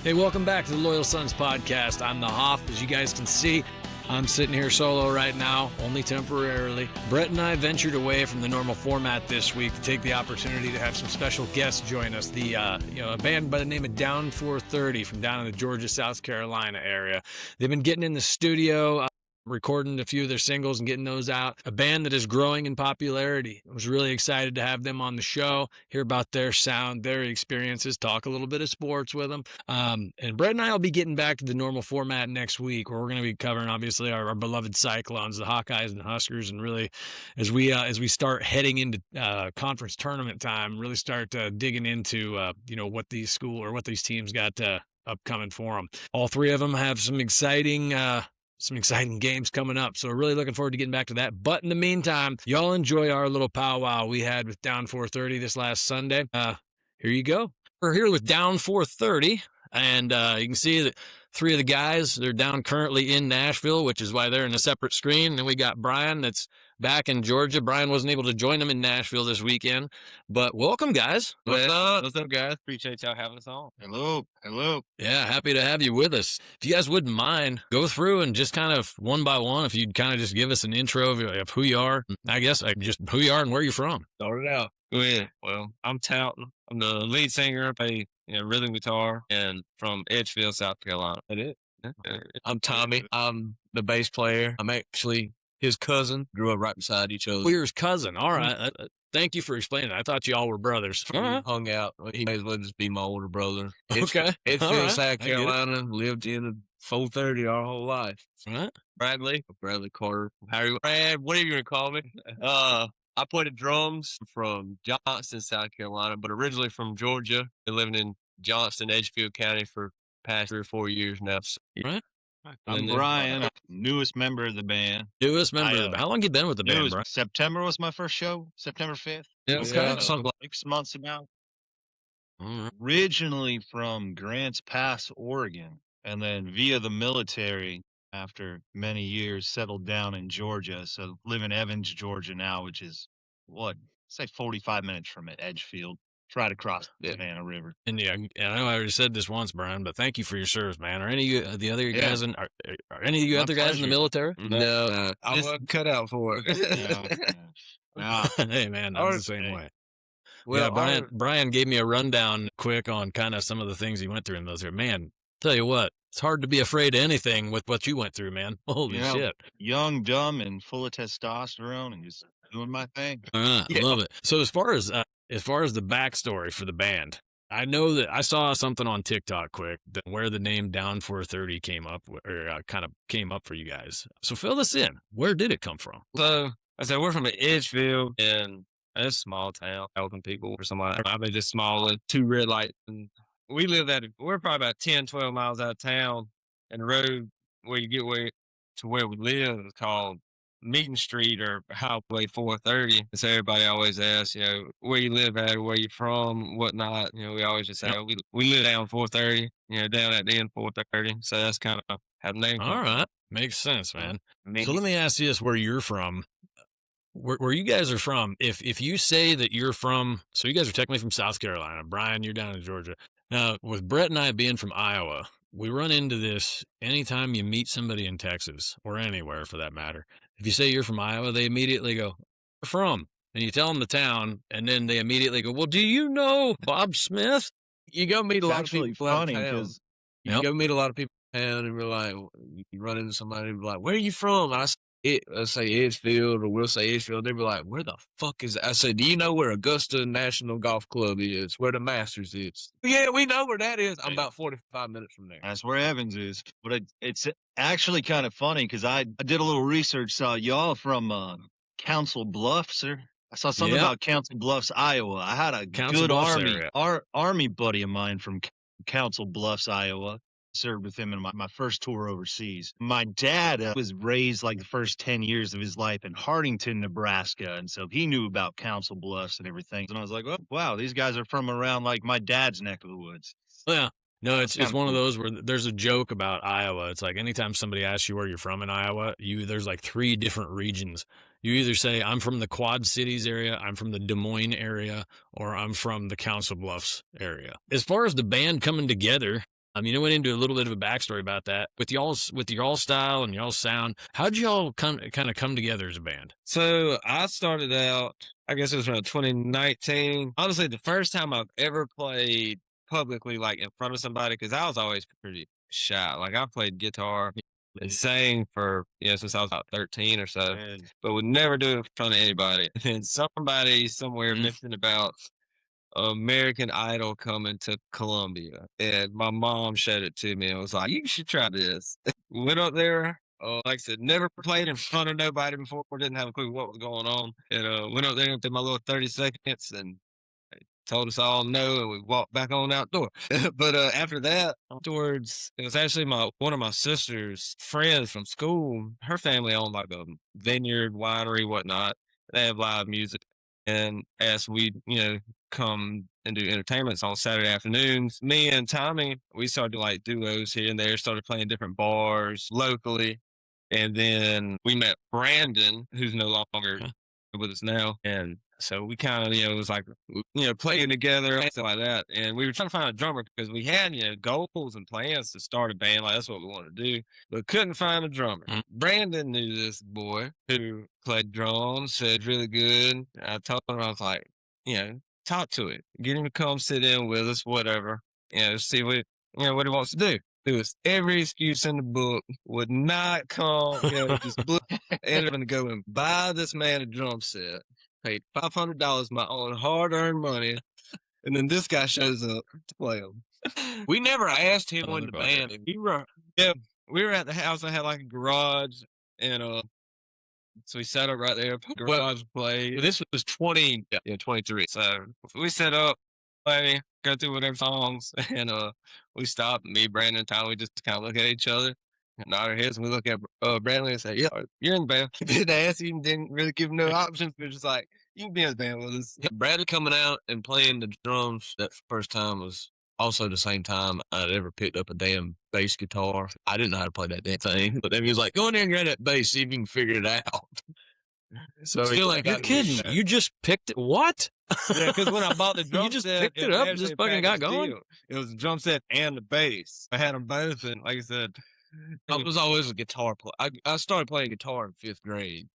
Hey, welcome back to the Loyal Sons podcast. I'm the Hoff. As you guys can see, I'm sitting here solo right now, only temporarily. Brett and I ventured away from the normal format this week to take the opportunity to have some special guests join us. A band by the name of Down 430 from down in the Georgia, South Carolina area. They've been getting in the studio, recording a few of their singles and getting those out. A band that is growing in popularity. I was really excited to have them on the show, hear about their sound, their experiences, talk a little bit of sports with them. And Brett and I will be getting back to the normal format next week, where we're going to be covering, obviously, our beloved Cyclones, the Hawkeyes and Huskers, and really, as we start heading into conference tournament time, really start digging into what these teams got upcoming for them. All three of them have some exciting games coming up. So we're really looking forward to getting back to that. But in the meantime, y'all enjoy our little powwow we had with Down 430 this last Sunday. Here you go. We're here with Down 430, and you can see that three of the guys, they're down currently in Nashville, which is why they're in a separate screen. And then we got Brian that's back in Georgia. Brian wasn't able to join them in Nashville this weekend, but welcome, guys. What's up, guys? Appreciate y'all having us on. Hello. Yeah, happy to have you with us. If you guys wouldn't mind, go through and just kind of one by one, if you'd kind of just give us an intro of who you are. I guess just who you are and where you're from. Start it out. Go ahead. Well, I'm Talton. I'm the lead singer. I play rhythm guitar, and from Edgefield, South Carolina. That it. I'm Tommy. I'm the bass player. I'm actually his cousin. Grew up right beside each other. We're his cousin. All right. Thank you for explaining. I thought you all were brothers. Hung out. He may as well just be my older brother. Okay. Edgefield, South Carolina. Lived in a 430 our whole life. Right. Bradley Carter. Brad, whatever you want to call me. I played the drums from Johnston, South Carolina, but originally from Georgia. Been living in Johnston, Edgefield County for past 3 or 4 years now. So, right. I'm Brian, newest member of the band. How long you been with the band, Brian? September was my first show, September 5th. Yeah, okay. 6 months ago. Right. Originally from Grants Pass, Oregon, and then via the military, after many years, settled down in Georgia. So live in Evans, Georgia now, which is, say 45 minutes from it, Edgefield. Try to cross the Savannah River. And I know I already said this once, Brian, but thank you for your service, man. Are any of you, the other guys are any of you other guys in the military? No, I wasn't cut out for it. No. Hey, man, I'm the same way. Well, Brian gave me a rundown quick on kind of some of the things he went through in the military. Man, tell you what, it's hard to be afraid of anything with what you went through, man. Holy shit. Young, dumb, and full of testosterone, and just doing my thing. I love it. So as far as the backstory for the band, I know that I saw something on TikTok quick where the name Down 430 came up, or kind of came up for you guys. So fill this in. Where did it come from? So I said we're from Edgefield, and it's a small town, helping people or something. I mean, just small, 2 red lights. And we're probably about 10, 12 miles out of town, and the road where you get to where we live is called Meeting Street or Highway 430. And so everybody always asks, where you live at, or where you from, whatnot. We always just say, we live down 430, down at the end 430. So that's kind of how the name. All right. Makes sense, man. So let me ask you this, where you're from. Where you guys are from, if you say that you're from, so you guys are technically from South Carolina. Brian, you're down in Georgia. Now, with Brett and I being from Iowa, we run into this anytime you meet somebody in Texas, or anywhere for that matter. If you say you're from Iowa, they immediately go, "Where from?" And you tell them the town, and then they immediately go, "Well, do you know Bob Smith?" You go meet a lot of people out of town. You go meet a lot of people in town, and we're like, you run into somebody and be like, "Where are you from?" And let's say Edgefield, or we'll say Edgefield. They'll be like, "Where the fuck is that?" I say, "Do you know where Augusta National Golf Club is? Where the Masters is?" "Yeah, we know where that is." I'm about 45 minutes from there. That's where Evans is. But it's actually kind of funny because I did a little research. Saw y'all from Council Bluffs, sir. I saw something about Council Bluffs, Iowa. I had a good army buddy of mine from Council Bluffs, Iowa. Served with him in my first tour overseas. My dad was raised like the first 10 years of his life in Hardington, Nebraska. And so he knew about Council Bluffs and everything. And I was like, oh, wow, these guys are from around like my dad's neck of the woods. Yeah. No, it's one of those where there's a joke about Iowa. It's like anytime somebody asks you where you're from in Iowa, there's like 3 different regions. You either say, I'm from the Quad Cities area, I'm from the Des Moines area, or I'm from the Council Bluffs area. As far as the band coming together, I went into a little bit of a backstory about that with y'all's style and y'all's sound. How'd y'all kind of come together as a band? So I started out, I guess it was around 2019. Honestly, the first time I've ever played publicly, like in front of somebody, because I was always pretty shy. Like I played guitar and sang for, since I was about 13 or so, but would never do it in front of anybody. And then somebody somewhere mentioned about American Idol coming to Columbia, and my mom showed it to me and was like, "You should try this." Went up there. Like I said, never played in front of nobody before. Didn't have a clue what was going on, and went up there and did my little 30 seconds, and told us all no, and we walked back on outdoor. But after that, afterwards, it was actually one of my sister's friends from school. Her family owned like a vineyard, winery, whatnot. They have live music, and as we, come and do entertainments on Saturday afternoons, me and Tommy, we started like duos here and there. Started playing different bars locally, and then we met Brandon, who's no longer with us now, and so we kind of, it was like, playing together and stuff like that. And we were trying to find a drummer because we had, goals and plans to start a band. Like, that's what we wanted to do, but couldn't find a drummer. Brandon knew this boy who played drums, said really good. I told him, I was like, talk to it, get him to come sit in with us, whatever, see what he wants to do. There was every excuse in the book, would not come, just ended up to go and buy this man a drum set. Paid $500, my own hard-earned money, and then this guy shows up to play him. We never asked him in the band. We were at the house. I had like a garage, and so we set up right there. Garage play. This was 23. So we set up, play, go through whatever songs, and we stopped. Me, Brandon, and Tyler, we just kind of look at each other, nod our heads, and we look at Bradley and say, "Yeah, you're in the band." Didn't ask him, didn't really give him no options. We were just like, "You can be in the band with us." Bradley coming out and playing the drums that first time was also the same time I'd ever picked up a damn bass guitar. I didn't know how to play that damn thing, but then he was like, "Go in there and grab that bass, see if you can figure it out." So you're kidding? You just picked it? What? Yeah, because when I bought the drum you just set, picked it up and just fucking got going. Deal. It was the drum set and the bass. I had them both, and like I said, I was always a guitar player. I started playing guitar in 5th grade,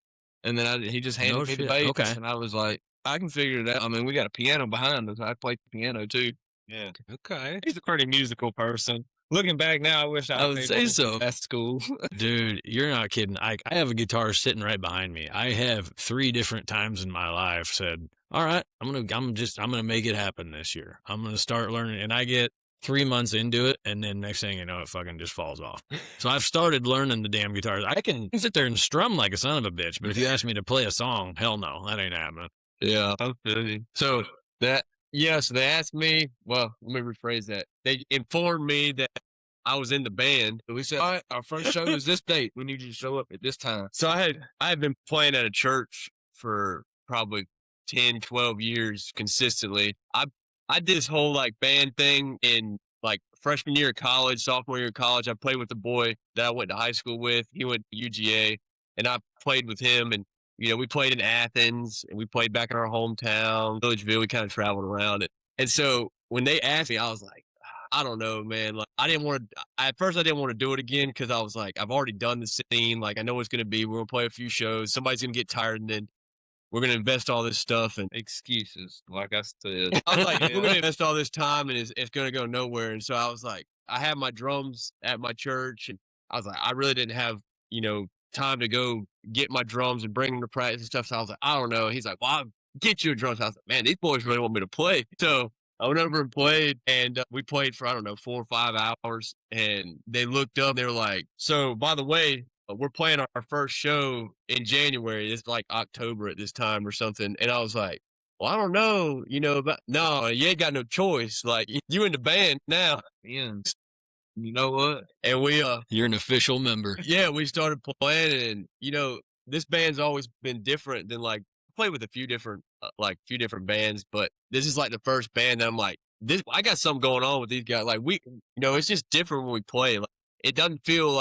and then he just handed me the bass, and I was like, I can figure it out. We got a piano behind us. I played the piano too. Yeah. Okay. He's a pretty musical person. Looking back now, I wish I would say so. That's cool. Dude, you're not kidding. I have a guitar sitting right behind me. I have 3 different times in my life said, all right, I'm gonna make it happen this year. I'm gonna start learning, and I get 3 months into it, and then next thing you know, it fucking just falls off. So I've started learning the damn guitar. I can sit there and strum like a son of a bitch, but if you ask me to play a song, hell no, that ain't happening. Yeah. So yes, they asked me, well, let me rephrase that. They informed me that I was in the band. We said, all right, our first show is this date. We need you to show up at this time. So I had been playing at a church for probably 10, 12 years consistently. I did this whole like band thing in like freshman year of college, sophomore year of college. I played with the boy that I went to high school with. He went to UGA, and I played with him, and we played in Athens, and we played back in our hometown, Villageville. We kind of traveled around it. And so when they asked me, I was like, I don't know, man. Like, at first I didn't want to do it again because I was like, I've already done the scene. Like, I know what it's going to be. We're going to play a few shows. Somebody's going to get tired, and then we're going to invest all this stuff and excuses, like I said. I was like, we're going to invest all this time, and it's going to go nowhere. And so I was like, I have my drums at my church, and I was like, I really didn't have, time to go get my drums and bring them to practice and stuff. So I was like, I don't know. He's like, well, I'll get you a drum. So I was like, man, these boys really want me to play. So I went over and played, and we played for, 4 or 5 hours. And they looked up, they were like, so by the way, we're playing our first show in January. It's like October at this time or something. And I was like, well, I don't know, but no, you ain't got no choice. Like, you in the band now. Yeah. You know what? And you're an official member. Yeah, we started playing, and this band's always been different than like I played with a few different bands, but this is like the first band that I'm like, I got something going on with these guys. Like it's just different when we play. Like, it doesn't feel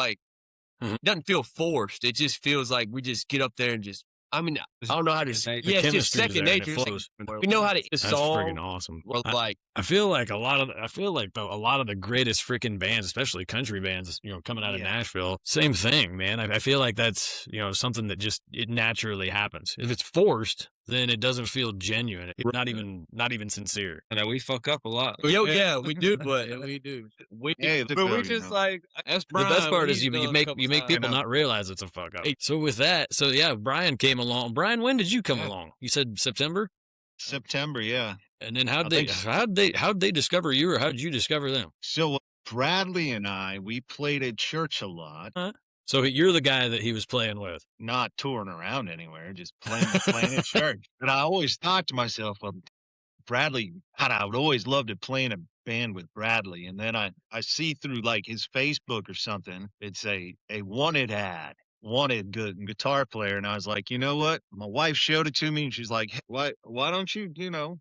forced. It just feels like we just get up there and just I mean, I don't know how to say. The Yeah, it's just chemistry's second there and it nature. flows. We know how to That's song. freaking awesome. Or like, I feel like a lot of the greatest freaking bands, especially country bands, coming out of Nashville, same thing, man. I feel like that's, something that just, it naturally happens. If it's forced, then it doesn't feel genuine. It's not even sincere. And we fuck up a lot. yeah, we do, but we do. But we just like, that's Brian. The best part is He's you done a make couple people times. not realize it's a fuck up. So with that, Brian came along. Brian, when did you come along? You said September? September, yeah. And then how'd they discover you, or how did you discover them? So Bradley and I, we played at church a lot. So you're the guy that he was playing with. Not touring around anywhere, just playing at church. And I always thought to myself, well, Bradley, God, I would always love to play in a band with Bradley. And then I see through like his Facebook or something, it's a wanted ad. Wanted good guitar player, and I was like, you know what? My wife showed it to me, and she's like, hey, why don't you,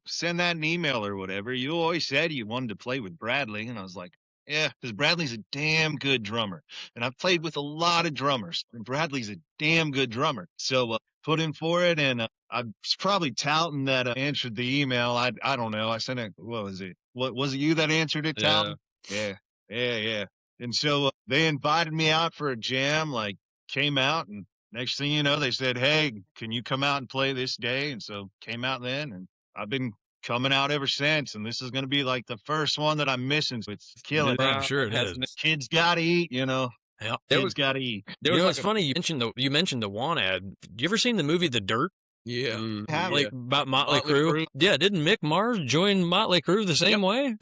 send that an email or whatever? You always said you wanted to play with Bradley, and I was like, yeah, because Bradley's a damn good drummer, and I've played with a lot of drummers, and Bradley's a damn good drummer. So put in for it, and I was probably touting that answered the email. I don't know. I sent it. What was it? What was it? You that answered it, touting? Yeah. And so they invited me out for a jam, like. Came out, and next thing you know, they said, hey, can you come out and play this day? And so came out then, and I've been coming out ever since, and this is going to be like the first one that I'm missing. So it's killing. I'm sure it has. Kids got to eat, Yeah. Kids got to eat. It's funny you mentioned the want ad. You ever seen the movie The Dirt? Yeah. About Motley Crue? Yeah, didn't Mick Mars join Motley Crue the same way?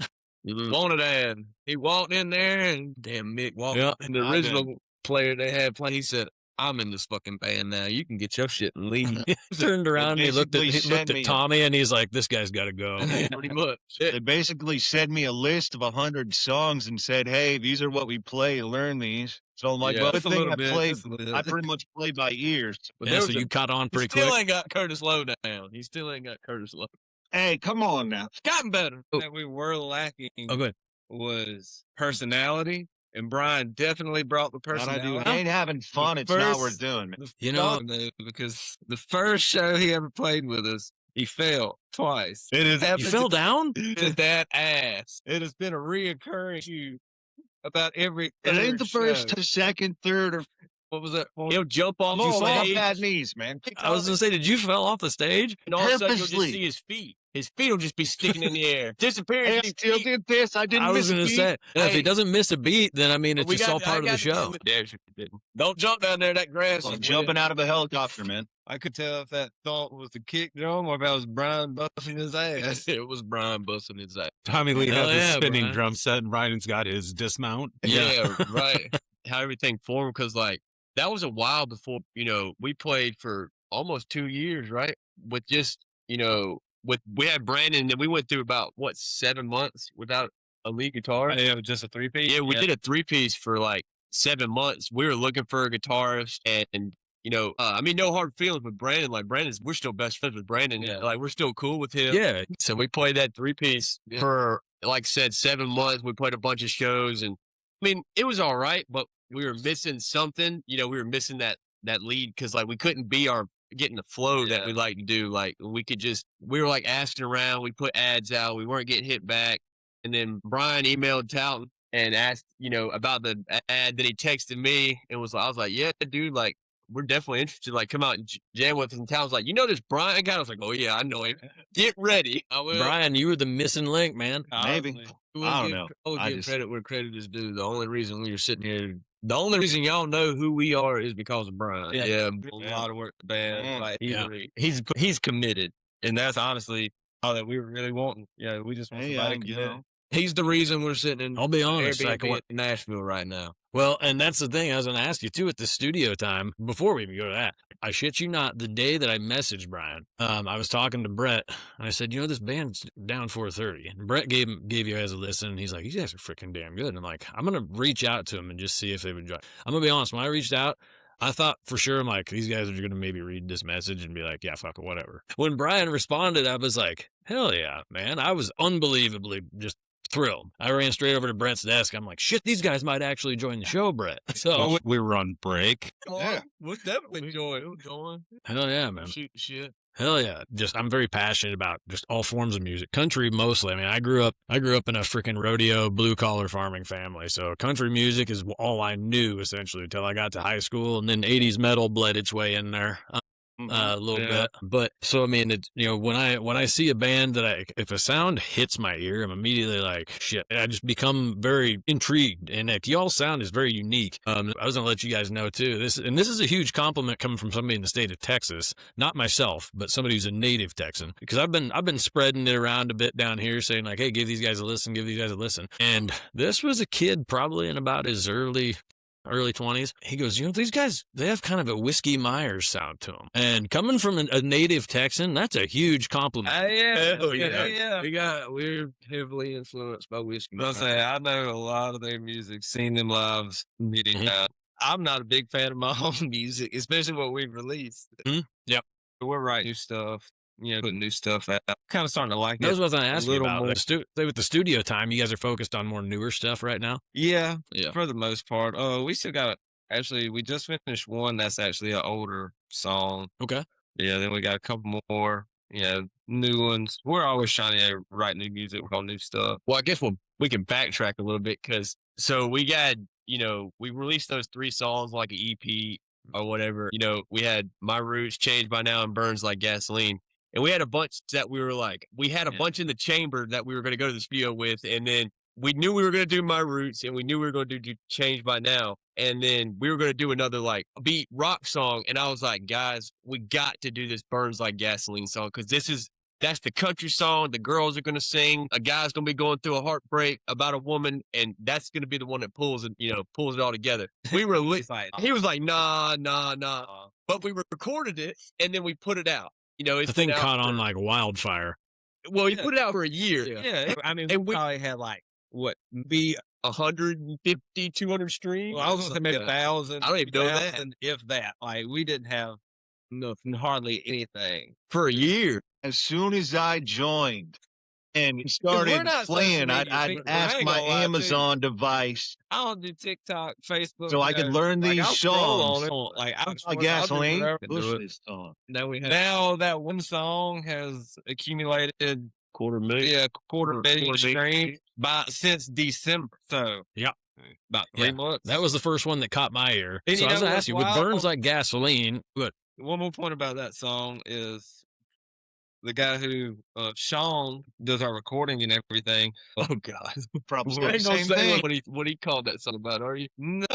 Wanted ad. He walked in there, and damn Mick walked in the original player they had playing. He said, I'm in this fucking band now. You can get your shit and leave. He turned around and he looked at Tommy, and he's like, this guy's got to go. Pretty much. They basically sent me a list of 100 songs and said, hey, these are what we play. Learn these. So I'm like, well, the thing I pretty much play by ears. But so you caught on pretty quick. He still ain't got Curtis Lowe down. He still ain't got Curtis Lowe. Hey, come on now. It's gotten better. That we were lacking good. Was personality. And Brian definitely brought the personality. I ain't having fun. It's not worth doing, man. Because the first show he ever played with us, he fell twice. You fell down? To that ass. It has been a reoccurring issue about every. It ain't the first, second, third, or what was that? He'll jump off you stage. bad knees, man. I was gonna say, did you fell off the stage? And all of a sudden you'll just see his feet. His feet will just be sticking in the air, disappearing. Hey, I still did this. I was going to say, if he doesn't miss a beat, then I mean, it's just all part of the show. Don't jump down there. That grass. I'm jumping out of a helicopter, man. I could tell if that thought was the kick drum or if that was Brian busting his ass. It was Brian busting his ass. Tommy Lee has his spinning drum set, and Ryan's got his dismount. Yeah, right. How everything formed, because like that was a while before we played for almost 2 years, right? With just we had Brandon, and we went through about 7 months without a lead guitar. Yeah, just a 3-piece. Yeah, we did a 3-piece for like 7 months. We were looking for a guitarist, and I mean, no hard feelings with Brandon. Like we're still best friends with Brandon. Yeah. Like we're still cool with him. Yeah. So we played that 3-piece for, like I said, 7 months. We played a bunch of shows, and I mean, it was all right, but we were missing something. We were missing that lead, because like we couldn't be getting the flow that we like to do. Like we were like asking around, we put ads out, we weren't getting hit back. And then Brian emailed Talton and asked, about the ad. Then he texted me and I was like, yeah, dude, like we're definitely interested. Like, come out and jam with us. And Talton's like, this Brian guy? I was like, oh yeah, I know him. Get ready. I will. Brian, you were the missing link, man. Maybe. I don't know. I give credit where credit is due. The only reason we were sitting here, the only reason y'all know who we are is because of Brian. Yeah. A lot of work, man. Like he's committed, and that's honestly all that we were really wanting. Yeah, we just want somebody to get. He's the reason we're sitting in. I'll be honest, in Nashville right now. Well, and that's the thing I was going to ask you too at the studio time. Before we even go to that, I shit you not, the day that I messaged Brian, I was talking to Brett, and I said, this band's down 4:30. And Brett gave you guys a listen, and he's like, you guys are freaking damn good. And I'm like, I'm going to reach out to him and just see if they would join. I'm going to be honest, when I reached out, I thought for sure, I'm like, these guys are going to maybe read this message and be like, yeah, fuck it, whatever. When Brian responded, I was like, hell yeah, man. I was unbelievably just thrilled. I ran straight over to Brett's desk. I'm like, shit, these guys might actually join the show, Brett. So we were on break. Yeah. We'll definitely join. hell yeah, man. Shoot shit. Hell yeah. Just I'm very passionate about just all forms of music. Country mostly. I mean, I grew up in a freaking rodeo blue collar farming family. So country music is all I knew essentially until I got to high school, and then 80s metal bled its way in there. A little bit, but so I mean, when I see a band that if a sound hits my ear, I'm immediately like, shit. I just become very intrigued, and y'all's sound is very unique. I was gonna let you guys know too. This is a huge compliment coming from somebody in the state of Texas, not myself, but somebody who's a native Texan, because I've been spreading it around a bit down here, saying like, hey, give these guys a listen, and this was a kid probably in about his early 20s. He goes, these guys, they have kind of a Whiskey Myers sound to them. And coming from a native Texan, that's a huge compliment. We're heavily influenced by Whiskey I'll Myers. say, I know a lot of their music, seen them live, meeting out. I'm not a big fan of my own music, especially what we've released. Yep. We're writing new stuff, putting new stuff out. Kind of starting to like That was it. what I was going to ask you little about. more. With the studio time, you guys are focused on more newer stuff right now? Yeah, Yeah. for the most part. We still got actually, we just finished one that's actually an older song. Okay. Yeah, then we got a couple more, new ones. We're always trying to write new music, work on new stuff. Well, I guess we can backtrack a little bit because we got, we released those 3 songs like an EP or whatever. We had My Roots, Changed by Now, and Burns Like Gasoline. And we had a bunch that we had a bunch in the chamber that we were going to go to the studio with. And then we knew we were going to do My Roots, and we knew we were going to do Changed by Now. And then we were going to do another like beat rock song. And I was like, guys, we got to do this Burns Like Gasoline song because that's the country song. The girls are going to sing. A guy's going to be going through a heartbreak about a woman, and that's going to be the one that pulls it all together. We were he was like, nah. But we recorded it, and then we put it out. The thing caught on like wildfire. Well, he put it out for a year. Yeah. I mean, And we probably had like, Be 150, 200 streams. well, I was going to say maybe 1,000. I don't even know that. 2,000, if that. Like, we didn't have hardly anything. For a year. As soon as I joined and we're started not playing, social media I'd people. ask I ain't my gonna lie to you. Amazon device I don't do TikTok, Facebook. so I could learn Like, these I'll scroll on songs. it. Like, Like gasoline, push push this song. Now that one song has accumulated quarter million streams since December. So about 3 months. That was the first one that caught my ear. And So you I was know going to what's ask you, with wild? Burns Like Gasoline, what? One more point about that song is the guy who Sean does our recording and everything. Oh God. Probably You said ain't the gonna same say thing. what he called that song about, are you? No,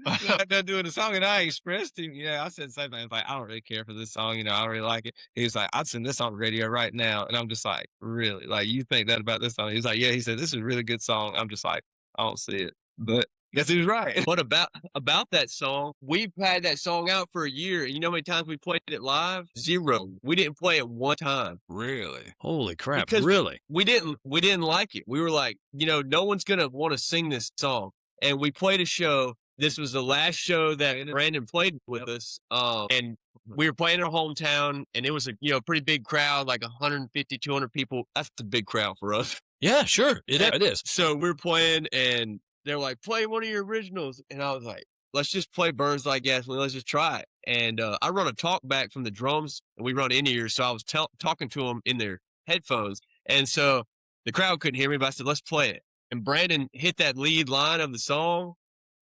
not done doing the song, and I expressed him. I said the same thing. I was like, I don't really care for this song. I don't really like it. He was like, I'd send this on the radio right now, and I'm just like, really? Like, you think that about this song? He was like, yeah. He said, this is a really good song. I'm just like, I don't see it, but guess he was right. But about that song, we've had that song out for a year, and you know how many times we played it live? 0. We didn't play it one time. Really? Holy crap. Because Really? We didn't like it. We were like, no one's gonna want to sing this song. And we played a show. This was the last show that Brandon played with us. And we were playing in our hometown, and it was a pretty big crowd, like 150, 200 people. That's a big crowd for us. Yeah, sure. It is. So we were playing, and they're like, play one of your originals. And I was like, let's just play Burns Like Gasoline. Let's just try it. And I run a talk back from the drums, and we run in-ears. So I was talking to them in their headphones. And so the crowd couldn't hear me, but I said, let's play it. And Brandon hit that lead line of the song,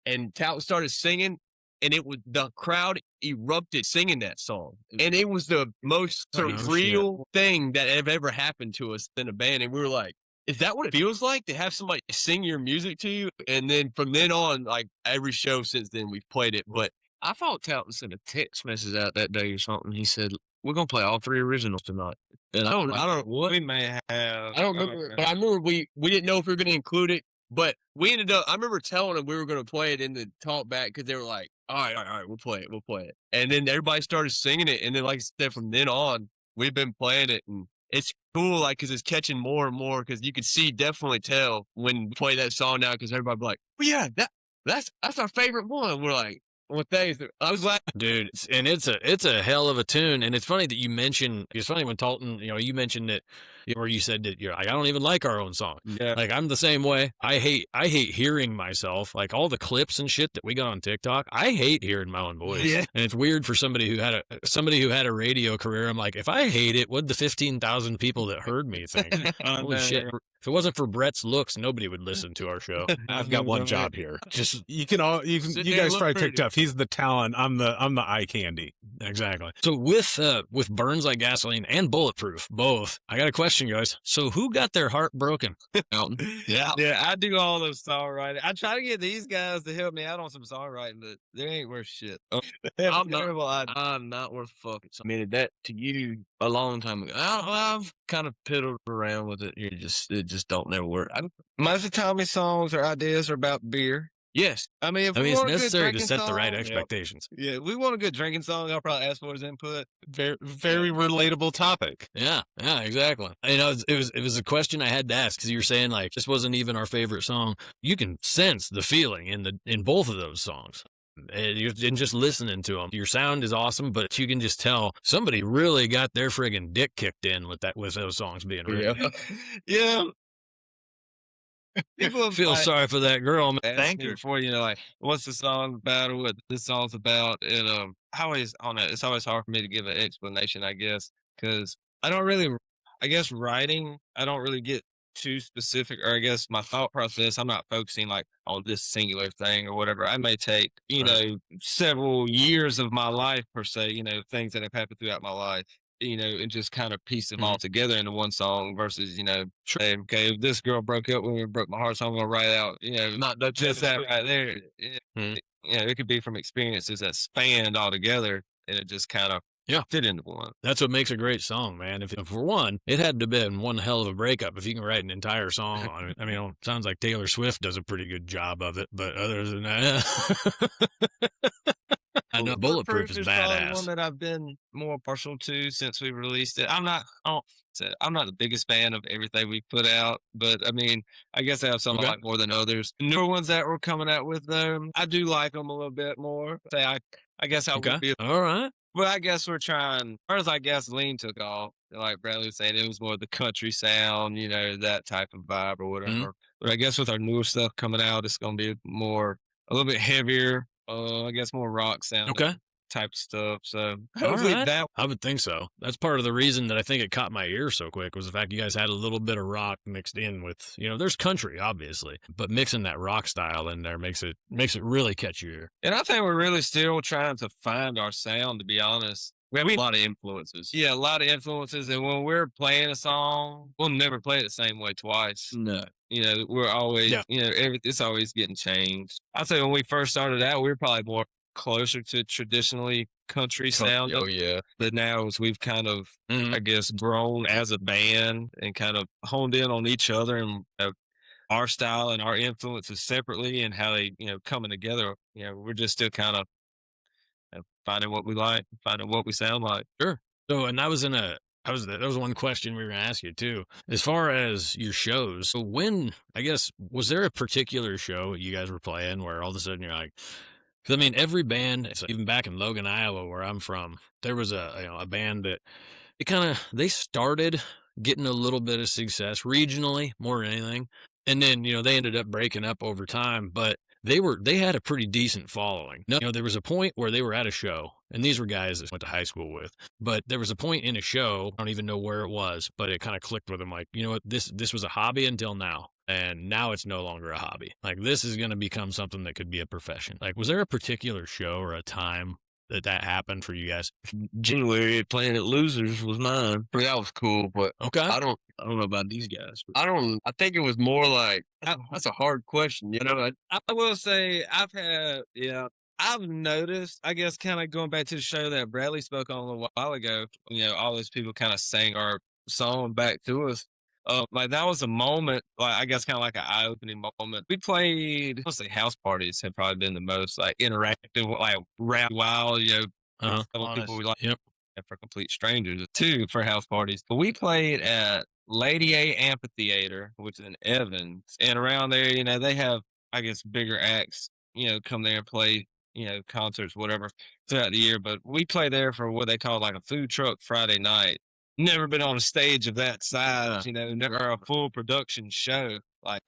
and Tout started singing, and the crowd erupted singing that song. And it was the most surreal thing that have ever happened to us in a band. And we were like, is that what it feels like to have somebody sing your music to you? And then from then on, like every show since then, we've played it. But I thought Talton sent a text message out that day or something. He said, we're going to play all 3 originals tonight. And I don't know what. We may have. I don't remember. But I remember we didn't know if we were going to include it. But we ended up, I remember telling them we were going to play it in the talk back because they were like, all right, we'll play it. And then everybody started singing it. And then, like I said, from then on, we've been playing it. And it's cool, like, because it's catching more and more, because you could definitely tell when we play that song now, because everybody be like, well, yeah, that's our favorite one. We're like, well, thanks. I was like, dude, and it's a hell of a tune. And it's funny that you mentioned, it's funny when Talton, you mentioned that Or you said that you're like, I don't even like our own song. Yeah. Like I'm the same way. I hate hearing myself. Like all the clips and shit that we got on TikTok. I hate hearing my own voice. Yeah. And it's weird for somebody who had a radio career. I'm like, if I hate it, what'd the 15,000 people that heard me think? Holy shit. If it wasn't for Brett's looks, nobody would listen to our show. I've got one job here. Just you guys probably picked up. He's the talent. I'm the eye candy. Exactly. So with Burns Like Gasoline and Bulletproof, both, I got a question, guys. So who got their heart broken? Yeah, I do all those songwriting. I try to get these guys to help me out on some songwriting, but they ain't worth shit. I'm not worth fucking. I admitted that to you a long time ago. I've kind of piddled around with it. It just don't never work. Most of Tommy's songs or ideas are about beer. Yes. I mean, it's necessary to set the right expectations. Yeah, we want a good drinking song. I'll probably ask for his input. Very, very relatable topic. Yeah, exactly. It was a question I had to ask because you were saying like this wasn't even our favorite song. You can sense the feeling in both of those songs. And just listening to them, your sound is awesome, but you can just tell somebody really got their friggin' dick kicked in with those songs being written. Yeah. People feel sorry for that girl. Thank you for like what's the song about or what this song's about, and I always on it. It's always hard for me to give an explanation, I guess, because I don't really. I guess writing, I don't really get too specific, or I guess my thought process, I'm not focusing like on this singular thing or whatever. I may take several years of my life per se, things that have happened throughout my life, and just kind of piece them all together into one song versus, say, okay, if this girl broke up when we broke my heart, so I'm going to write out, not just that right there. It could be from experiences that spanned all together, and it just kind of fit into one. That's what makes a great song, man. If for one, it had to have been one hell of a breakup if you can write an entire song on it. I mean, it sounds like Taylor Swift does a pretty good job of it, but other than that... I know Bulletproof is badass. One that I've been more partial to since we released it. I'm not the biggest fan of everything we put out, but I mean, I guess I have some I like more than others. The newer ones that we're coming out with them, I do like them a little bit more. I guess I would be all right. But I guess we're trying. First, I guess Lean took off. Like Bradley was saying, it was more the country sound, that type of vibe or whatever. But I guess with our newer stuff coming out, it's going to be a little bit heavier. I guess more rock sound type stuff. So hopefully I would think so. That's part of the reason that I think it caught my ear so quick was the fact you guys had a little bit of rock mixed in with, there's country obviously, but mixing that rock style in there makes it really catch your ear. And I think we're really still trying to find our sound, to be honest. We have a lot of influences. Yeah, a lot of influences. And when we're playing a song, we'll never play it the same way twice. No. We're always, it's always getting changed. I'd say when we first started out, we were probably more closer to traditionally country sound. Oh, yeah. But now as we've kind of, I guess, grown as a band and kind of honed in on each other and our style and our influences separately and how they, coming together, we're just still kind of finding what we like, finding what we sound like. Sure. So, and that was one question we were going to ask you too. As far as your shows, so was there a particular show you guys were playing where all of a sudden you're like, because I mean, every band, even back in Logan, Iowa, where I'm from, there was a band that they started getting a little bit of success regionally more than anything. And then, they ended up breaking up over time, but they had a pretty decent following. There was a point where they were at a show, and these were guys that I went to high school with, but there was a point in a show, I don't even know where it was, but it kind of clicked with them like, you know what, this was a hobby until now, and now it's no longer a hobby. Like, this is going to become something that could be a profession. Like, was there a particular show or a time that happened for you guys? January playing at Losers was mine. That was cool, but okay. I don't know about these guys. I think it was more like that's a hard question. I will say I've noticed, I guess, kind of going back to the show that Bradley spoke on a little while ago, all those people kind of sang our song back to us. Like that was a moment, like I guess kind of like an eye-opening moment. We played, let's say house parties have probably been the most like interactive, like rap wild, people we like for complete strangers too for house parties. But we played at Lady A Amphitheater, which is in Evans, and around there, they have, I guess, bigger acts, come there and play, concerts, whatever, throughout the year. But we play there for what they call like a food truck Friday night. never been on a stage of that size, never a full production show. Like,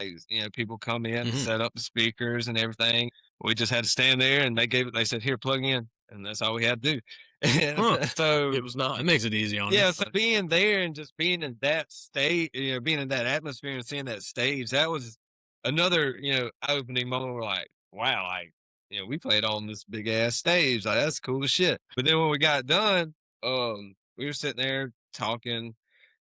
people come in and set up the speakers and everything. We just had to stand there and they said, here, plug in. And that's all we had to do. And so It was not. That makes it easy on you. yeah, so being there and just being in that state, being in that atmosphere and seeing that stage, that was another, opening moment. We're like, wow, like, we played on this big ass stage. Like, that's cool as shit. But then when we got done, we were sitting there talking,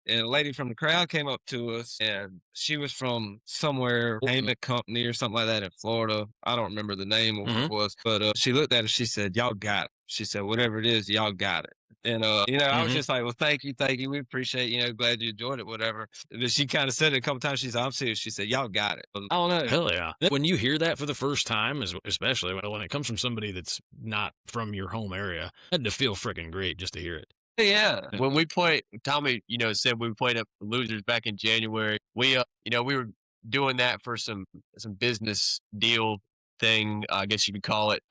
and a lady from the crowd came up to us, and she was from somewhere, payment company or something like that in Florida. I don't remember the name of what it was, but she looked at us. She said, y'all got it. She said, whatever it is, y'all got it. And, I was just like, well, thank you. We appreciate, glad you enjoyed it, whatever. And then she kind of said it a couple times. She said, I'm serious. She said, y'all got it. I don't know. Hell yeah. When you hear that for the first time, especially when it comes from somebody that's not from your home area, it had to feel freaking great just to hear it. Yeah. When we played, Tommy, said we played at Losers back in January. We, we were doing that for some business deal thing, I guess you could call it.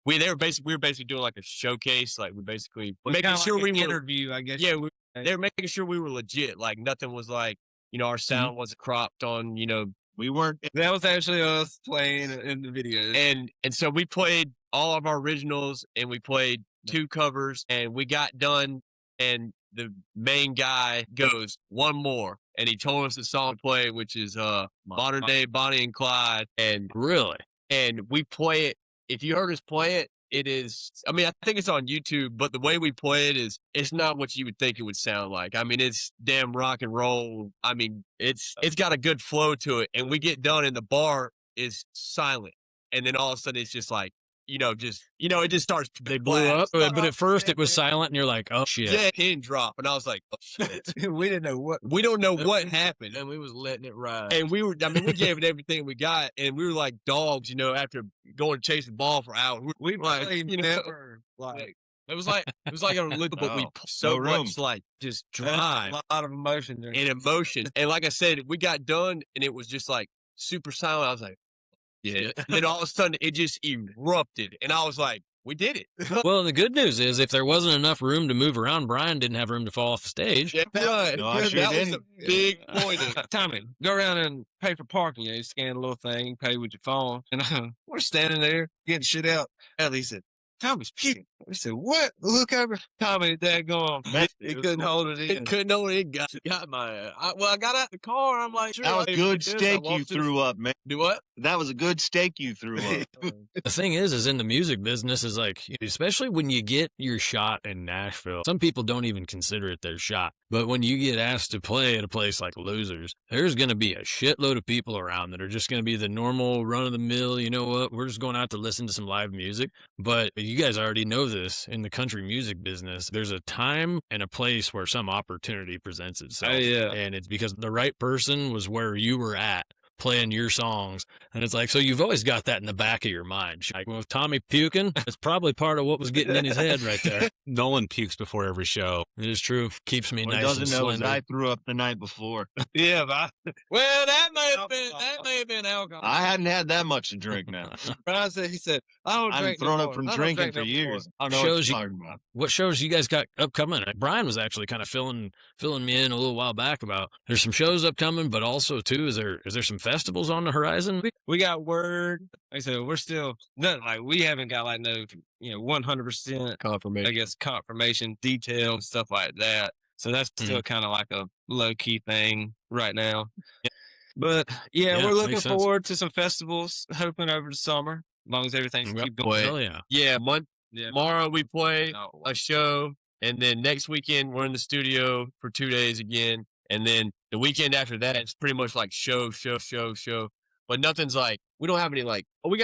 We were basically doing like a showcase, like we basically making sure like we an were interview, I guess. Yeah, they were making sure we were legit. Like nothing was like, our sound wasn't cropped on, We weren't. That was actually us playing in the video. And so we played all of our originals and we played 2 covers and we got done and the main guy goes, one more. And he told us the song to play, which is Modern Day Bonnie and Clyde. And Really? And we play it. If you heard us play it, it is, I mean, I think it's on YouTube, but the way we play it it's not what you would think it would sound like. I mean, it's damn rock and roll. I mean, it's got a good flow to it. And we get done and the bar is silent. And then all of a sudden it's just like, it just starts. They blew up, but at first it was silent and you're like, oh shit. Yeah, pin drop. And I was like, oh shit. We don't know what happened. And we was letting it ride. And we gave it everything we got. And we were like dogs, after going to chase the ball for hours. We like, never like. It was like a little, but we so much like just drive, a lot of emotion there. And emotion. And like I said, we got done and it was just like super silent. I was like, yeah. And then all of a sudden it just erupted. And I was like, we did it. Well, the good news is if there wasn't enough room to move around, Brian didn't have room to fall off the stage. Yeah, right. No, I sure that was didn't. a big point. Tommy, go around and pay for parking. You scan a little thing, pay with your phone. And we're standing there getting shit out. Ellie said, Tommy's puking. We said, what? Look over. Tommy, daggone. He couldn't hold it in. It couldn't hold it. Got my. I got out the car. I'm like, sure, That was good steak you threw up, man. Do what? That was a good steak you threw up. The thing is in the music business is like, especially when you get your shot in Nashville, some people don't even consider it their shot. But when you get asked to play at a place like Losers, there's going to be a shitload of people around that are just going to be the normal run of the mill. You know what? We're just going out to listen to some live music. But you guys already know this in the country music business. There's a time and a place where some opportunity presents itself. Oh, yeah. And it's because the right person was where you were at, playing your songs. And it's like, so you've always got that in the back of your mind. Like, with Tommy puking, it's probably part of what was getting in his head right there. Nolan pukes before every show. It is true. Keeps me What he nice and doesn't know is slender. I threw up the night before. Yeah, but Well, that may have been alcohol. I hadn't had that much to drink now. Brian said, he said, I don't I've drink been no thrown more. up from I don't drinking drink for no more." years. I don't know what Shows you're you- talking about. What shows you guys got upcoming? Brian was actually kind of filling me in a little while back about there's some shows upcoming, but also too, is there some festivals on the horizon? We got word. Like I said, we're still nothing like we haven't got like no 100% Confirmation. I guess confirmation, detail, and stuff like that. So that's still kind of like a low key thing right now. But yeah, Yeah, we're looking makes sense. forward to some festivals, hoping over the summer, as long as everything's Yep. keep going. Hell yeah. Yeah, Yeah. tomorrow we play Oh, a show, and then next weekend we're in the studio for 2 days again, and then the weekend after that it's pretty much like show. But nothing's like, we don't have any like, we're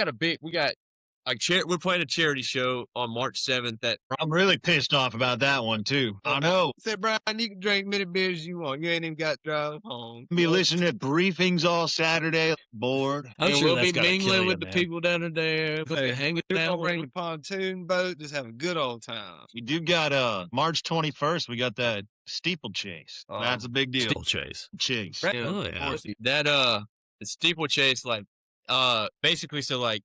playing a charity show on March 7th that I'm really pissed off about that one too. I know. said, Brian, you can drink many beers you want. You ain't even got to drive home. Be listening to briefings all Saturday. Bored. I'm and sure we'll that's be gotta kill mingling you, with the man. people down there, Hey, hanging We're down. gonna bring the pontoon boat, just have a good old time. We do got March 21st. We got that steeplechase. Oh. That's a big deal. Still chase. Chase. Right. Oh yeah. That the steeplechase, like basically, so like,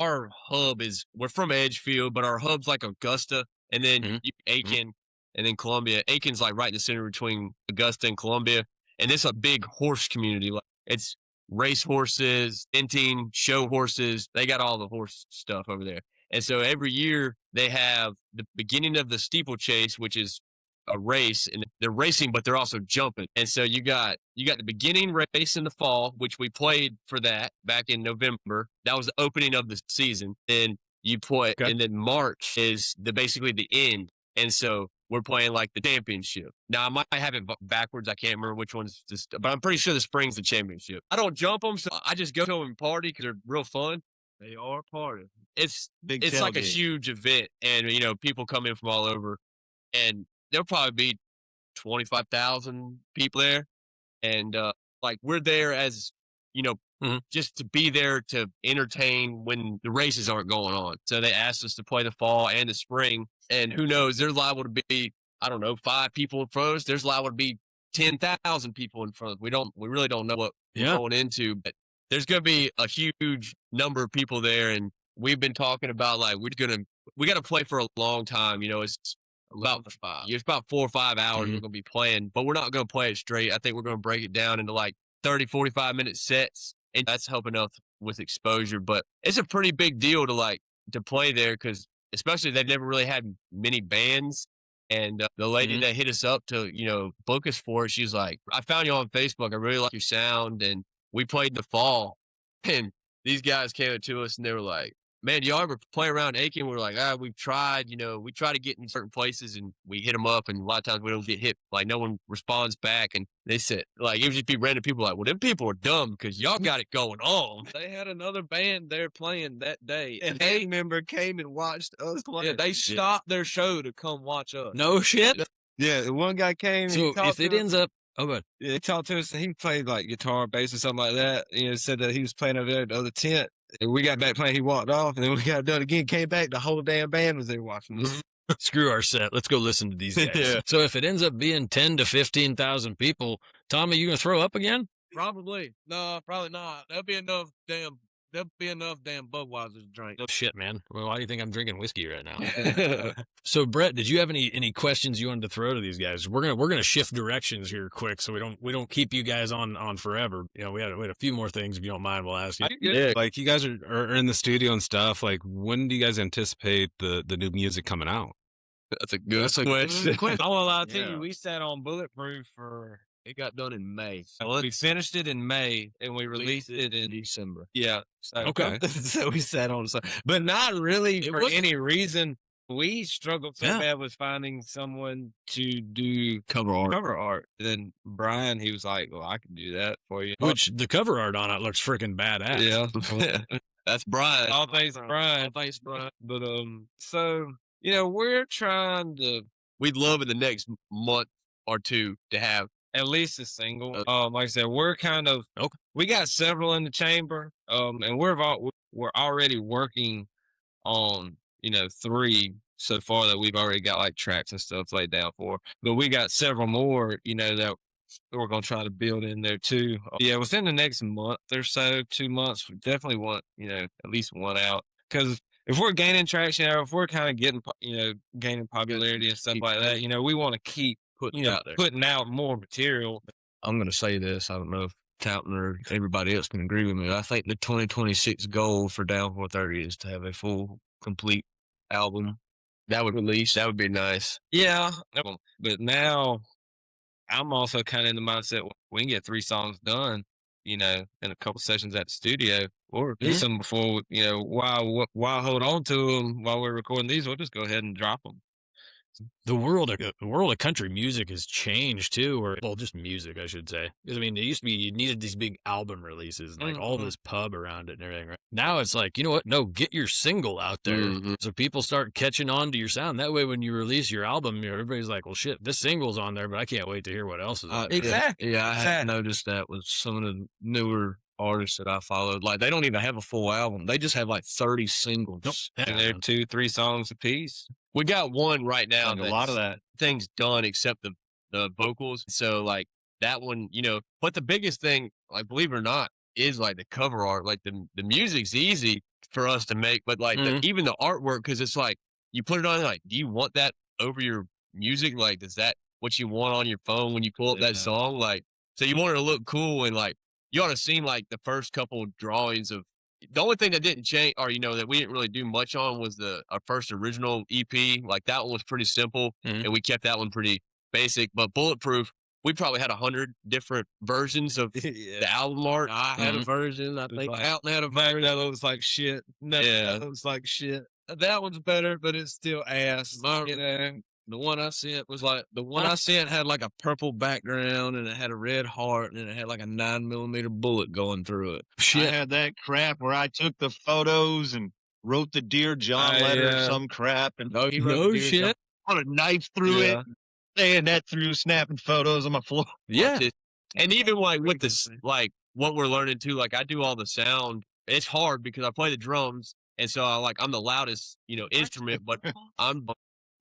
our hub we're from Edgefield, but our hub's like Augusta, and then Mhm. Aiken, and then Columbia. Aiken's like right in the center between Augusta and Columbia, and it's a big horse community. Like it's race horses, eventing, show horses. They got all the horse stuff over there. And so every year they have the beginning of the steeplechase, which is a race, and they're racing, but they're also jumping. And so you got the beginning race in the fall, which we played for that back in November. That was the opening of the season. Then you play, and then March is basically the end. And so we're playing like the championship. Now I might have it backwards. I can't remember which one's but I'm pretty sure the spring's the championship. I don't jump them, so I just go to them and party because they're real fun. They are party. It's Big it's like a tailgate. huge event, and people come in from all over, and there'll probably be 25,000 people there, and like we're there as just to be there to entertain when the races aren't going on. So they asked us to play the fall and the spring, and who knows? There's liable to be 5 people in front of us. There's liable to be 10,000 people in front of us. We really don't know what we're going into, but there's going to be a huge number of people there, and we've been talking about like we got to play for a long time. It's about 4 or 5 hours we're going to be playing, but we're not going to play it straight. I think we're going to break it down into like 30, 45-minute sets, and that's helping us with exposure. But it's a pretty big deal to play there because especially they've never really had many bands. And the lady that hit us up to, book us for it, she's like, I found you on Facebook. I really like your sound. And we played in the fall, and these guys came up to us and they were like, man, do y'all ever play around Aiken? We're like, we've tried, we try to get in certain places and we hit them up, and a lot of times we don't get hit. Like no one responds back. And they said, like, it would just be random people like, well, them people are dumb because y'all got it going on. They had another band there playing that day, and a member came and watched us play. Yeah, they stopped their show to come watch us. No shit. Yeah, one guy came. So if it ends up, good. He talked to us, and he played like guitar, bass, or something like that. Said that he was playing over there at the other tent. And we got back playing. He walked off, and then we got done again. Came back, the whole damn band was there watching us. Screw our set. Let's go listen to these guys. So if it ends up being 10 to 15,000 people, Tommy, you gonna throw up again? Probably. No, probably not. There'll be enough damn Budweiser to drink. Oh, shit, man. Well, why do you think I'm drinking whiskey right now? So, Brett, did you have any questions you wanted to throw to these guys? We're gonna shift directions here quick, so we don't keep you guys on forever. We had a few more things. If you don't mind, we'll ask you. Yeah, like you guys are in the studio and stuff. Like, when do you guys anticipate the new music coming out? That's a good question. I won't lie to you, we sat on Bulletproof for. It got done in May. We finished it in May and we released it in December. Yeah. So, Okay. So we sat on, but not really for any reason. We struggled so bad with finding someone to do Cover art. Then Brian, he was like, "Well, I can do that for you." Which the cover art on it looks freaking badass. Yeah. That's Brian. All thanks, Brian. But so we're trying to. We'd love in the next month or two to have At least a single. Like I said, we're kind of we got several in the chamber. And we're already working on 3 so far that we've already got like tracks and stuff laid down for. But we got several more, that we're gonna try to build in there too. Yeah, within the next month or so, 2 months, we definitely want at least one out. Because if we're gaining traction, or if we're kind of getting gaining popularity and stuff like that, we want to keep putting out more material. I'm going to say this. I don't know if Talton or everybody else can agree with me. I think the 2026 goal for Down 430 is to have a full, complete album that would be nice. Yeah. But now I'm also kind of in the mindset we can get 3 songs done, in a couple sessions at the studio, or do something before, why hold on to them while we're recording these? We'll just go ahead and drop them. The world of country music has changed too, or just music, I should say. Because it used to be you needed these big album releases and like all this pub around it and everything. Right? Now it's like, you know what? No, get your single out there so people start catching on to your sound. That way, when you release your album, everybody's like, well, shit, this single's on there, but I can't wait to hear what else is on there. Exactly. Yeah, I have noticed that with some of the newer artists that I followed. Like, they don't even have a full album. They just have like 30 singles. And they're 2-3 songs a piece. We got one right now. And a lot of that thing's done except the vocals. So like that one, but the biggest thing, like, believe it or not, is like the cover art. Like the music's easy for us to make, but like even the artwork, because it's like you put it on, like, do you want that over your music? Like, is that what you want on your phone when you pull up that song? Like, so you want it to look cool and like, you ought to seen like the first couple drawings of the only thing that didn't change or, that we didn't really do much on was our first original EP. Like that one was pretty simple and we kept that one pretty basic, but Bulletproof, we probably had 100 different versions of the album art. I had a version. I think Alton had a version that looks like shit. No, that looks like shit. That one's better, but it's still ass. The one I sent was like the one I sent had like a purple background and it had a red heart and it had like a 9mm bullet going through it. Shit. I had that crap where I took the photos and wrote the Dear John letter or some crap and he wrote shit. Put a knife through it, saying that through snapping photos on my floor. Yeah, and even like with this, like what we're learning too. Like I do all the sound. It's hard because I play the drums, and so I'm the loudest, instrument, but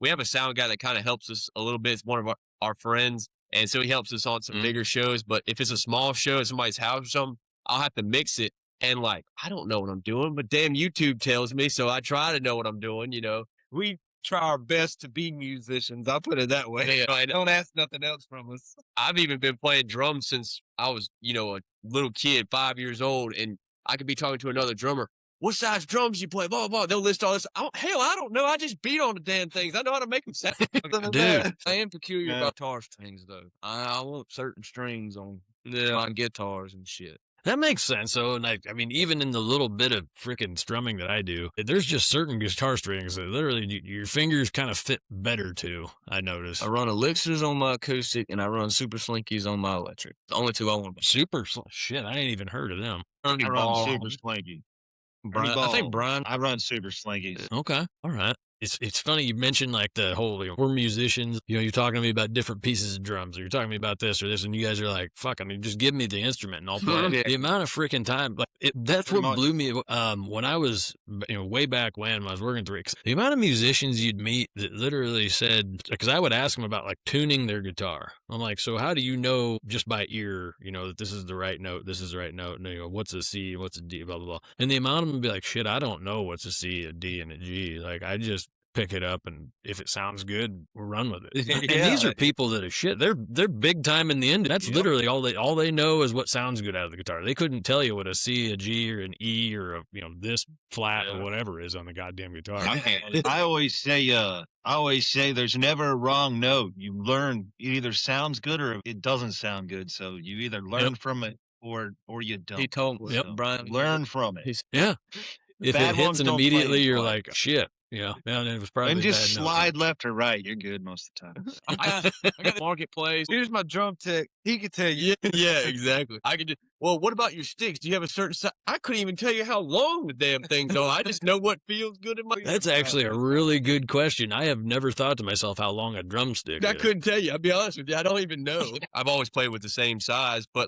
we have a sound guy that kind of helps us a little bit. It's one of our friends. And so he helps us on some bigger shows. But if it's a small show at somebody's house or something, I'll have to mix it. And I don't know what I'm doing, but damn YouTube tells me. So I try to know what I'm doing, We try our best to be musicians. I'll put it that way. Yeah. Don't ask nothing else from us. I've even been playing drums since I was, a little kid, 5 years old. And I could be talking to another drummer. What size drums you play? Blah, blah, blah. They'll list all this. I don't know. I just beat on the damn things. I know how to make them sound. Dude, I am peculiar about guitar strings, though. I want certain strings on guitars and shit. That makes sense. So, even in the little bit of freaking strumming that I do, there's just certain guitar strings that literally your fingers kind of fit better to, I notice. I run elixirs on my acoustic and I run super slinkies on my electric. The only two I want. Shit, I ain't even heard of them. I run super slinky. I think Brian. I run super slinkies. Okay. All right. It's funny you mentioned the whole, we're musicians, you're talking to me about different pieces of drums, or you're talking to me about this or this, and you guys are like, fuck, just give me the instrument and I'll play it. The amount of freaking time, that's what blew me, when I was, way back when I was working through it, the amount of musicians you'd meet that literally said, because I would ask them about tuning their guitar. I'm like, so how do you know just by ear, that this is the right note, this is the right note, and what's a C, what's a D, blah, blah, blah. And the amount of them would be like, shit, I don't know what's a C, a D, and a G. I just pick it up, and if it sounds good, we'll run with it. And these are people that are shit. They're big time in the end. That's literally all they know is what sounds good out of the guitar. They couldn't tell you what a C, a G, or an E, or this flat or whatever is on the goddamn guitar. I always say there's never a wrong note. You learn it either sounds good or it doesn't sound good. So you either learn from it or you don't. He told me, Brian, learn from it. If it hits and immediately you're like, shit. Yeah, and it was probably and just slide left or right. You're good most of the time. I got the marketplace. Here's my drum tech. He can tell you. Yeah, exactly. I could just. Well, what about your sticks? Do you have a certain size? I couldn't even tell you how long the damn things are. I just know what feels good in my. That's actually a really good question. I have never thought to myself how long a drumstick. I couldn't tell you. I'll be honest with you. I don't even know. I've always played with the same size, but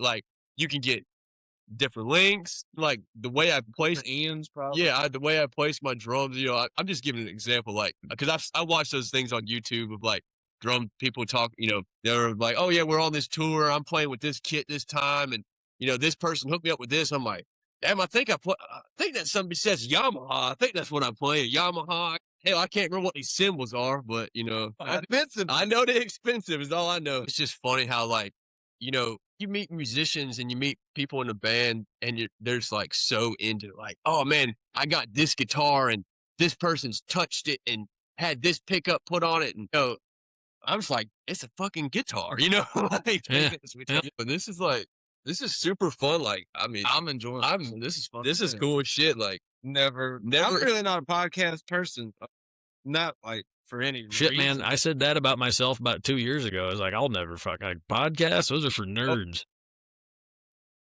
you can get different lengths, like the way I place ends, probably. Yeah, the way I place my drums. I'm just giving an example, because I watch those things on YouTube of drum people talk. They're like, oh yeah, we're on this tour. I'm playing with this kit this time, and this person hooked me up with this. I'm like, damn, I think that somebody says Yamaha. I think that's what I'm playing, Yamaha. Hell, I can't remember what these cymbals are, but expensive. I know they're expensive. Is all I know. It's just funny how you meet musicians and you meet people in the band and they're just so into oh man, I got this guitar and this person's touched it and had this pickup put on it. And I'm just like, it's a fucking guitar, But this is super fun. I'm enjoying this is fun. This is cool as shit. Never. I'm really not a podcast person. Not for any shit, reason. Man. I said that about myself about 2 years ago. I was like, I'll never podcasts. Those are for nerds.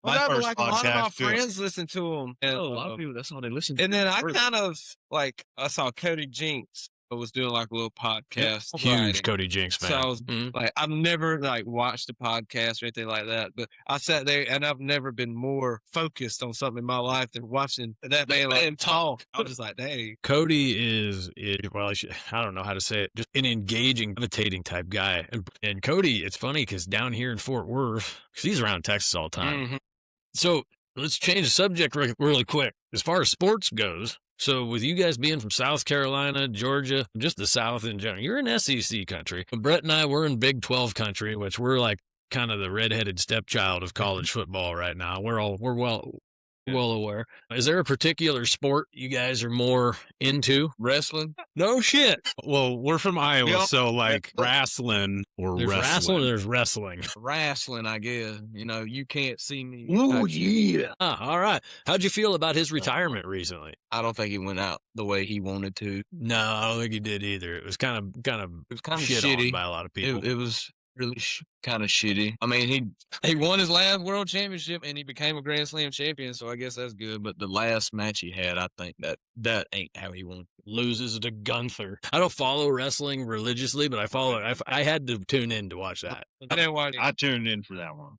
My first a lot of my podcast, too. friends listen to them. And, a lot of people, that's all they listen to. And then I kind of I saw Cody Jinks was doing a little podcast. Huge Cody Jinks fan. So I was I've never watched a podcast or anything like that, but I sat there and I've never been more focused on something in my life than watching that man talk. I was just like, dang. Cody is I don't know how to say it, just an engaging, imitating type guy. And Cody, it's funny because down here in Fort Worth, because he's around Texas all the time. Mm-hmm. So let's change the subject really quick. As far as sports goes, So with you guys being from South Carolina, Georgia, just the South in general, you're in SEC country. Brett and I, we're in Big 12 country, which we're like kind of the redheaded stepchild of college football right now. We're well aware. Is there a particular sport you guys are more into? Wrestling? No shit. Well, we're from Iowa, Yep. so like wrestling or There's wrestling. there's wrestling. Wrestling, I guess. You know, you can't see me. Ooh, type shit. yeah. All right. How'd you feel about his retirement recently? I don't think he went out the way he wanted to. No, I don't think he did either. It was kind of It was kind of shit on shitty. by a lot of people. It was really kind of shitty. I mean, he won his last world championship and he became a Grand Slam champion, so I guess that's good. But the last match he had, I think that ain't how he won. Loses to Gunther. I don't follow wrestling religiously, but I follow it. I had to tune in to watch that. I didn't watch it. I tuned in for that one.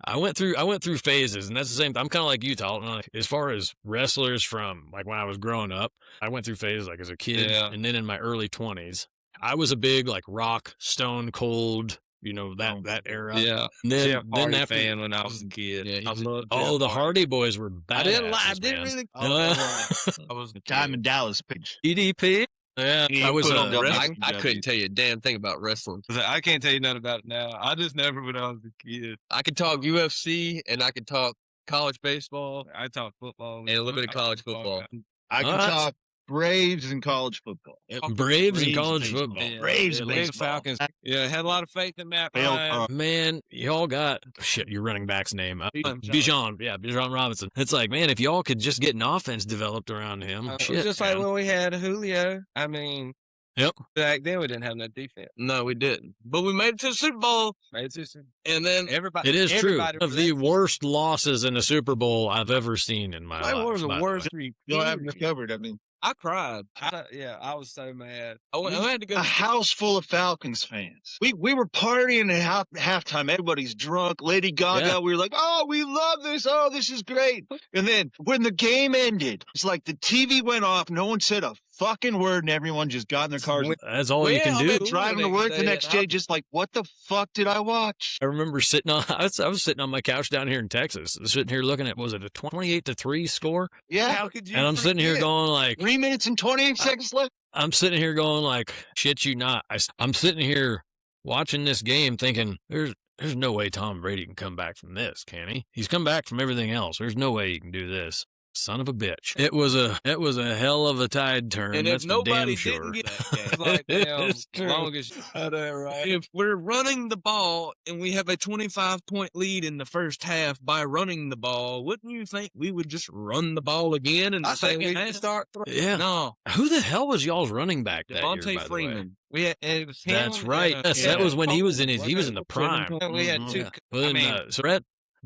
I went through phases, and that's the same. I'm kind of like you, Talton. As far as wrestlers from like when I was growing up, I went through phases like as a kid, Yeah. and then in my early 20s, I was a big like Rock, Stone Cold, you know that era. Yeah. And then, Jeff then Hardy after, fan when I was a kid. Yeah, I he's- loved oh, Jeff the Hardy. Hardy Boys were bad. I didn't really. I was Time in Dallas page. EDP. Yeah, He I was. put Uh, on the- I couldn't tell you a damn thing about wrestling. I can't tell you nothing about it now. I just never when I was a kid. I could talk UFC and I could talk college baseball. I talk football And a little bit of college football. I can Alright. talk Braves and college football. Braves and Braves college baseball. football. Yeah, Braves yeah, and the baseball. Falcons. Yeah, had a lot of faith in Matt Fail- Ryan. Man, y'all got shit. Your running back's name, Bijan. Bijan Robinson. It's like, man, if y'all could just get an offense developed around him, shit, Just like man. when we had Julio. I mean, Yep. back then we didn't have no defense. No, we didn't. But we made it to the Super Bowl, It's just and then everybody. It is true. everybody Of the worst losses in a Super Bowl I've ever seen in my life. What was the by worst? way. You haven't recovered. I mean, I cried. I was so mad. I had to go. a house full of Falcons fans. We were partying at halftime. Everybody's drunk. Lady Gaga. Yeah. We were like, "Oh, we love this. Oh, this is great." And then when the game ended, it's like the TV went off. No one said a fucking word, and everyone just got in their cars. That's all you Well, can I do. mean, Driving to work the next day, just like, what the fuck did I watch? I remember sitting on. I was sitting on my couch down here in Texas, sitting here looking at, was it a 28-3 score? Yeah, How could you? And I'm sitting here forget? going like, 3 minutes and 28 seconds left. I'm sitting here going like, shit you not. I'm sitting here watching this game thinking, there's no way Tom Brady can come back from this, can he? He's come back from everything else. There's no way he can do this. Son of a bitch. It was a hell of a tide turn. And That's if for damn nobody sure. didn't get that game, It's like damn, It's true. longest. I know, right? if we're running the ball and we have a 25-point lead in the first half by running the ball, wouldn't you think we would just run the ball again in the I think second we half? should start. Yeah. No, Who the hell was y'all's running back that year, Devontae by the way? Freeman. We had, and it was him That's right. and, Yes, that was when he was in his the prime. We had Mhm. two. Yeah. Well, then, mean- so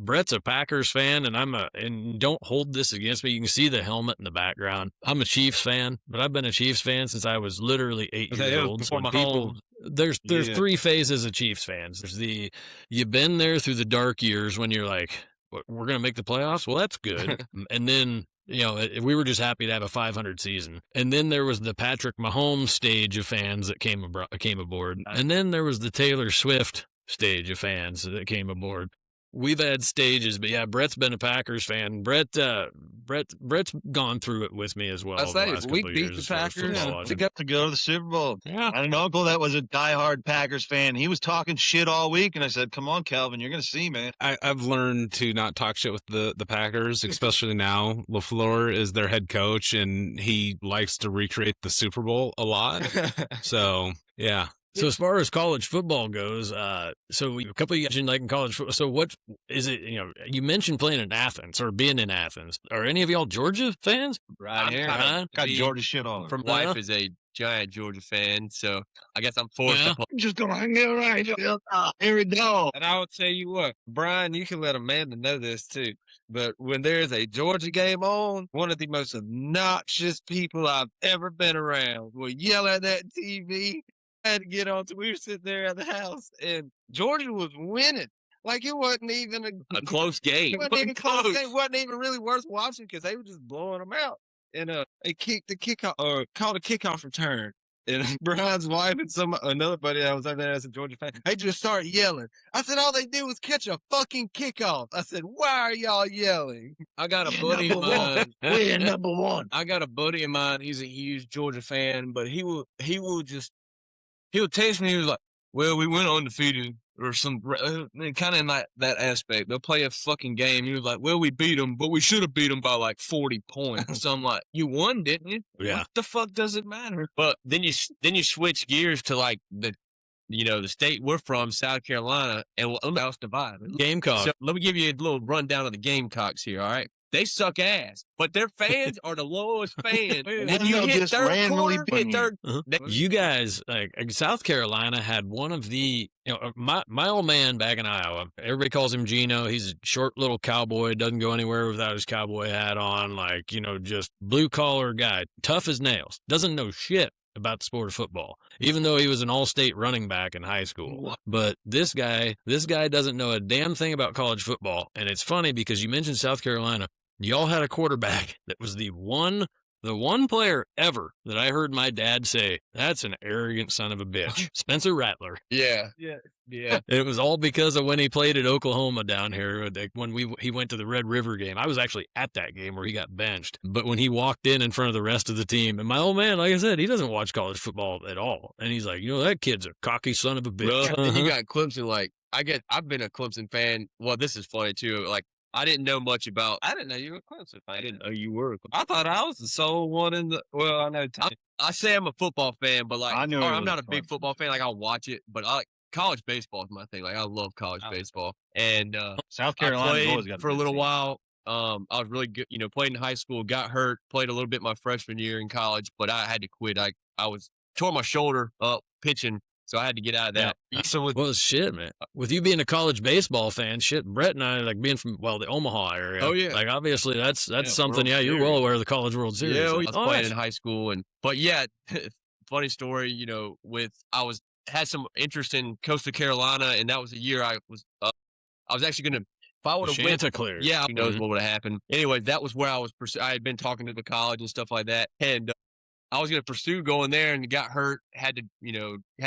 Brett's a Packers fan, and and don't hold this against me. You can see the helmet in the background. I'm a Chiefs fan, but I've been a Chiefs fan since I was literally 8 That years was old. before When people, Mahomes. there's Yeah. 3 phases of Chiefs fans. There's you've been there through the dark years when you're like, we're going to make the playoffs. Well, that's good. And then, you know, we were just happy to have a 500 season. And then there was the Patrick Mahomes stage of fans that came aboard. And then there was the Taylor Swift stage of fans that came aboard. We've had stages, but yeah, Brett's been a Packers fan. Brett's gone through it with me as well. I the say, last we couple of beat years the as far as Packers football To watching. go to the Super Bowl. Yeah. I had an uncle that was a diehard Packers fan. He was talking shit all week, and I said, "Come on, Calvin, you're going to see, man." I've learned to not talk shit with the Packers, especially now. LaFleur is their head coach, and he likes to recreate the Super Bowl a lot. So, yeah. So as far as college football goes, so a couple of you mentioned like in college football. So what is it? You know, you mentioned playing in Athens or being in Athens. Are any of y'all Georgia fans? Right here. Ryan? Got Georgia shit on. From Yeah. wife is a giant Georgia fan, so I guess I'm forced Yeah. to play. I'm just going to hang out right here. Here we go. And I will tell you what, Brian, you can let Amanda know this too. But when there's a Georgia game on, one of the most obnoxious people I've ever been around will yell at that TV. I had to get on. We were sitting there at the house, and Georgia was winning. Like it wasn't even A close game. It wasn't even close. It wasn't even really worth watching because they were just blowing them out. And they kicked the kickoff or called a kickoff return. And Brian's wife and another buddy that was over there as a Georgia fan, they just started yelling. I said, all they did was catch a fucking kickoff. I said, why are y'all yelling? I got a buddy of mine. We're number one. I got a buddy of mine. He's a huge Georgia fan, but he will text me. He was like, "Well, we went undefeated or some kind of in that aspect. They'll play a fucking game." He was like, "Well, we beat them, but we should have beat them by like 40 points." So I'm like, "You won, didn't you? Yeah. What the fuck does it matter?" But then you switch gears to like the state we're from, South Carolina, and House divided. Gamecock. So let me give you a little rundown of the Gamecocks here. All right. They suck ass, but their fans are the lowest fans. When you hit just third randomly quarter, put hit third. You guys, like South Carolina had one of the, my old man back in Iowa, everybody calls him Gino. He's a short little cowboy, doesn't go anywhere without his cowboy hat on, like, just blue collar guy, tough as nails, doesn't know shit about the sport of football, even though he was an all-state running back in high school. But this guy doesn't know a damn thing about college football. And it's funny because you mentioned South Carolina. Y'all had a quarterback that was the one player ever that I heard my dad say, "That's an arrogant son of a bitch." Spencer Rattler. Yeah. It was all because of when he played at Oklahoma down here, when he went to the Red River game. I was actually at that game where he got benched. But when he walked in front of the rest of the team, and my old man, like I said, he doesn't watch college football at all. And he's like, that kid's a cocky son of a bitch. Well, you got Clemson. Like I've been a Clemson fan. Well, this is funny too. Like I didn't know much about. I didn't know you were a Clemson fan. I didn't know you were. I thought I was the sole one in the. Well, I know. I say I'm a football fan, but like I knew I'm not a Clemson. big football fan. Like I'll watch it, but I like college baseball is my thing. Like I love college baseball. And South I Carolina's always played got for a little team. while. I was really good. Played in high school. Got hurt. Played a little bit my freshman year in college, but I had to quit. I tore my shoulder up pitching. So I had to get out of that. Yeah. Well, shit, man. With you being a college baseball fan, shit, Brett and I, like being from, the Omaha area. Oh, yeah. Like, obviously, that's something. World Yeah, you're Series. well aware of the College World Series. Yeah, I was playing nice. in high school. But yeah, funny story, had some interest in Coastal Carolina, and that was the year I was actually going to, if I would have went, Chanticleer. yeah, who knows what would have happened. Anyway, that was where I was, I had been talking to the college and stuff like that. And I was going to pursue going there and got hurt, had to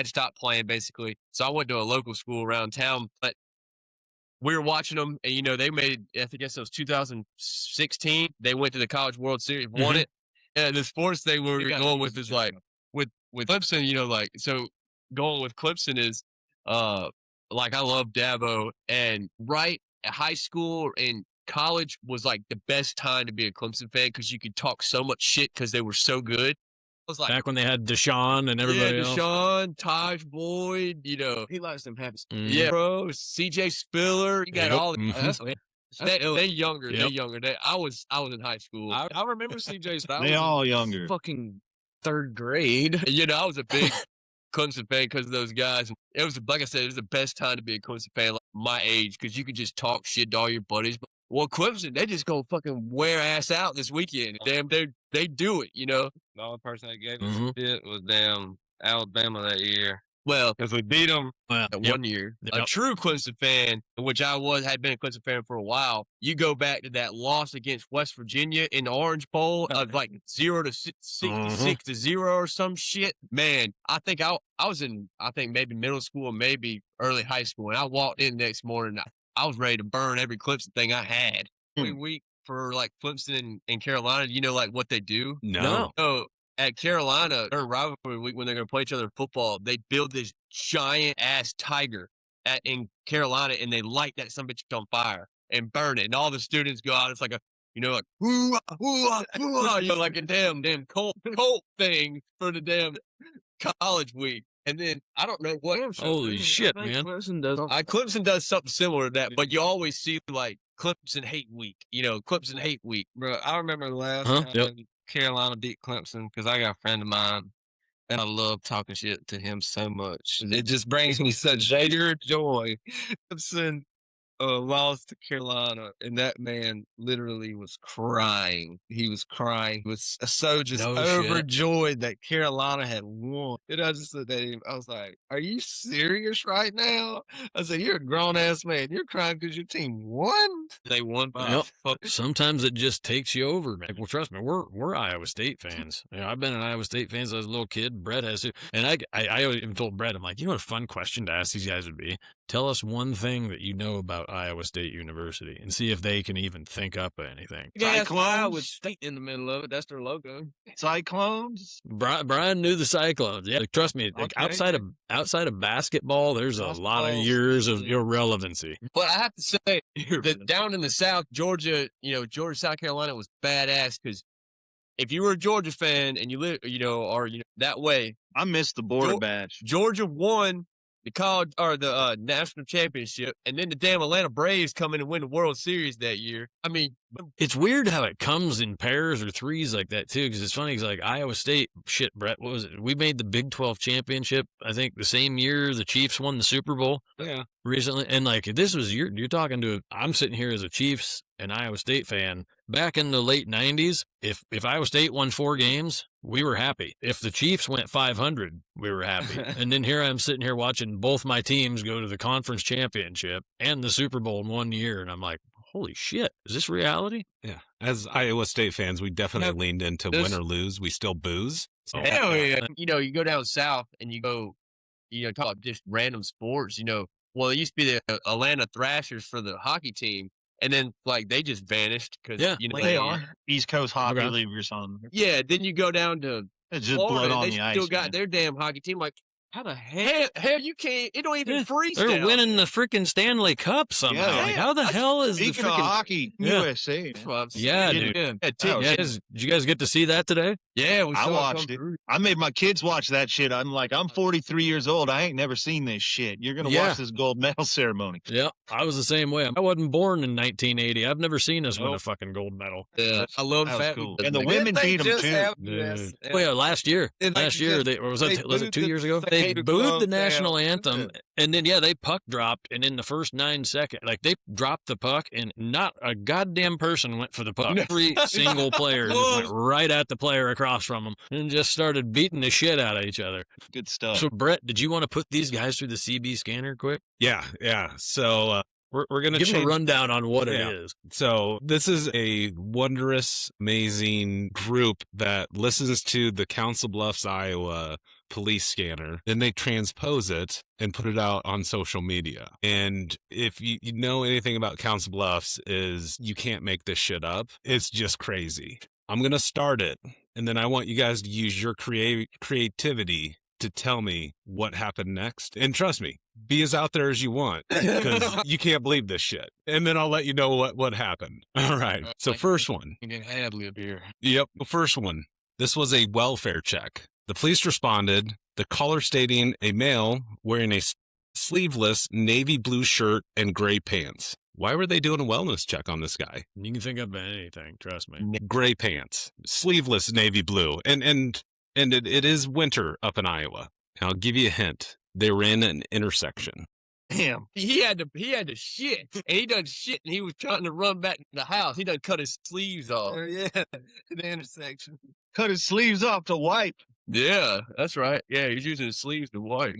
stop playing basically. So I went to a local school around town, but we were watching them and, they made, I think it was 2016. They went to the College World Series, won it. And the sports thing we were going with is like with Clemson, so going with Clemson is, like I love Dabo, and right at high school and college was like the best time to be a Clemson fan because you could talk so much shit because they were so good. Was like, back when they had Deshaun and everybody else. Deshaun, Taj Boyd, he likes them happy. Yeah, bro, CJ Spiller, you got all the they younger. Yep. They younger. I was in high school. I remember CJ Spiller. They all younger. Fucking third grade. I was a big Clemson fan because of those guys. It was, like I said, it was the best time to be a Clemson fan, like my age, because you could just talk shit to all your buddies. Well, Clemson, they just go fucking wear ass out this weekend. Damn, they do it, The only person that gave us shit was damn Alabama that year. Well, because we beat them one year. A true Clemson fan, which had been a Clemson fan for a while. You go back to that loss against West Virginia in the Orange Bowl of like 66-0 or some shit. Man, I think I was in, maybe middle school, maybe early high school, and I walked in next morning. I was ready to burn every Clemson thing I had. Every week for like Clemson and Carolina, like what they do? No. So at Carolina, during rivalry week when they're going to play each other in football, they build this giant ass tiger in Carolina, and they light that some bitch on fire and burn it. And all the students go out. It's like a, like, hoo, hoo, hoo, like a damn cult thing for the damn college week. And then I don't know what. Holy shit, man! Clemson does something similar to that, but you always see like Clemson hate week. Clemson hate week. Bro, I remember the last time Carolina beat Clemson because I got a friend of mine, and I love talking shit to him so much. It just brings me such sheer joy. Clemson lost to Carolina, and that man literally was crying. He was crying. He was so just overjoyed that Carolina had won. And I just looked at him. I was like, "Are you serious right now?" I said, "You're a grown ass man. You're crying because your team won." They won by. Yep. Sometimes it just takes you over, man. Well, trust me, we're Iowa State fans. You know, I've been an Iowa State fan since I was a little kid. Brett has too, and I even told Brett, I'm like, you know what a fun question to ask these guys would be? Tell us one thing that you know about Iowa State University and see if they can even think up of anything. Yeah, Iowa State in the middle of it. That's their logo. Cyclones. Brian knew the Cyclones. Yeah, like, trust me. Like, outside of basketball, there's a lot of years of irrelevancy. But I have to say that down in the South, Georgia, South Carolina was badass because if you were a Georgia fan and you live, that way, I missed the border badge. Georgia won the college or the national championship, and then the damn Atlanta Braves come in and win the World Series that year. I mean, it's weird how it comes in pairs or threes like that too. Because it's funny. Because like Iowa State, shit, Brett, what was it? We made the Big 12 championship. I think the same year the Chiefs won the Super Bowl. Yeah, recently, and like this was you're talking to. I'm sitting here as a Chiefs and Iowa State fan. Back in the late 90s, if Iowa State won 4 games, we were happy. If the Chiefs went 500, we were happy. And then here I'm sitting here watching both my teams go to the conference championship and the Super Bowl in 1 year, and I'm like, holy shit, is this reality? Yeah. As Iowa State fans, we definitely leaned into win or lose, we still booze. So. Hell yeah. You go down south and you go, talk about just random sports, well, it used to be the Atlanta Thrashers for the hockey team. And then, they just vanished because, they are East Coast hockey league or something. Yeah, then you go down to it's just Florida, blood on they the ice. Still got their damn hockey team. Like, how the hell you can't? It don't even freeze. They're winning the freaking Stanley Cup somehow. Yeah. Like, how the hell is the freaking hockey? USA? Yeah, dude. Did you guys get to see that today? Yeah, I watched it. I made my kids watch that shit. I'm like, I'm 43 years old. I ain't never seen this shit. You're gonna watch this gold medal ceremony. Yeah, I was the same way. I wasn't born in 1980. I've never seen us win a fucking gold medal. Yeah, I love that. Cool. And the women beat them too. Oh yeah, last year. Was it 2 years ago? They booed the national anthem, and then they puck dropped, and in the first 9 seconds, they dropped the puck, and not a goddamn person went for the puck. Every single player just went right at the player across from them and just started beating the shit out of each other. Good stuff. So Brett, did you want to put these guys through the CB scanner quick? Yeah. So we're gonna give them a rundown on what it is. So this is a wondrous, amazing group that listens to the Council Bluffs, Iowa police scanner, then they transpose it and put it out on social media. And if you know anything about Council Bluffs, is you can't make this shit up. It's just crazy. I'm going to start it, and then I want you guys to use your creativity to tell me what happened next. And trust me, be as out there as you want, because you can't believe this shit. And then I'll let you know what happened. All right. So first one. You can ad-lib here. Yep. First one. This was a welfare check. The police responded, the caller stating a male wearing a sleeveless navy blue shirt and gray pants. Why were they doing a wellness check on this guy? You can think of anything, trust me. Gray pants, sleeveless navy blue, and it is winter up in Iowa. And I'll give you a hint. They were in an intersection. Damn. He had to shit, and he done shit, and he was trying to run back to the house. He done cut his sleeves off. Yeah, the intersection. Cut his sleeves off to wipe. Yeah, that's right. Yeah, he's using his sleeves to wipe.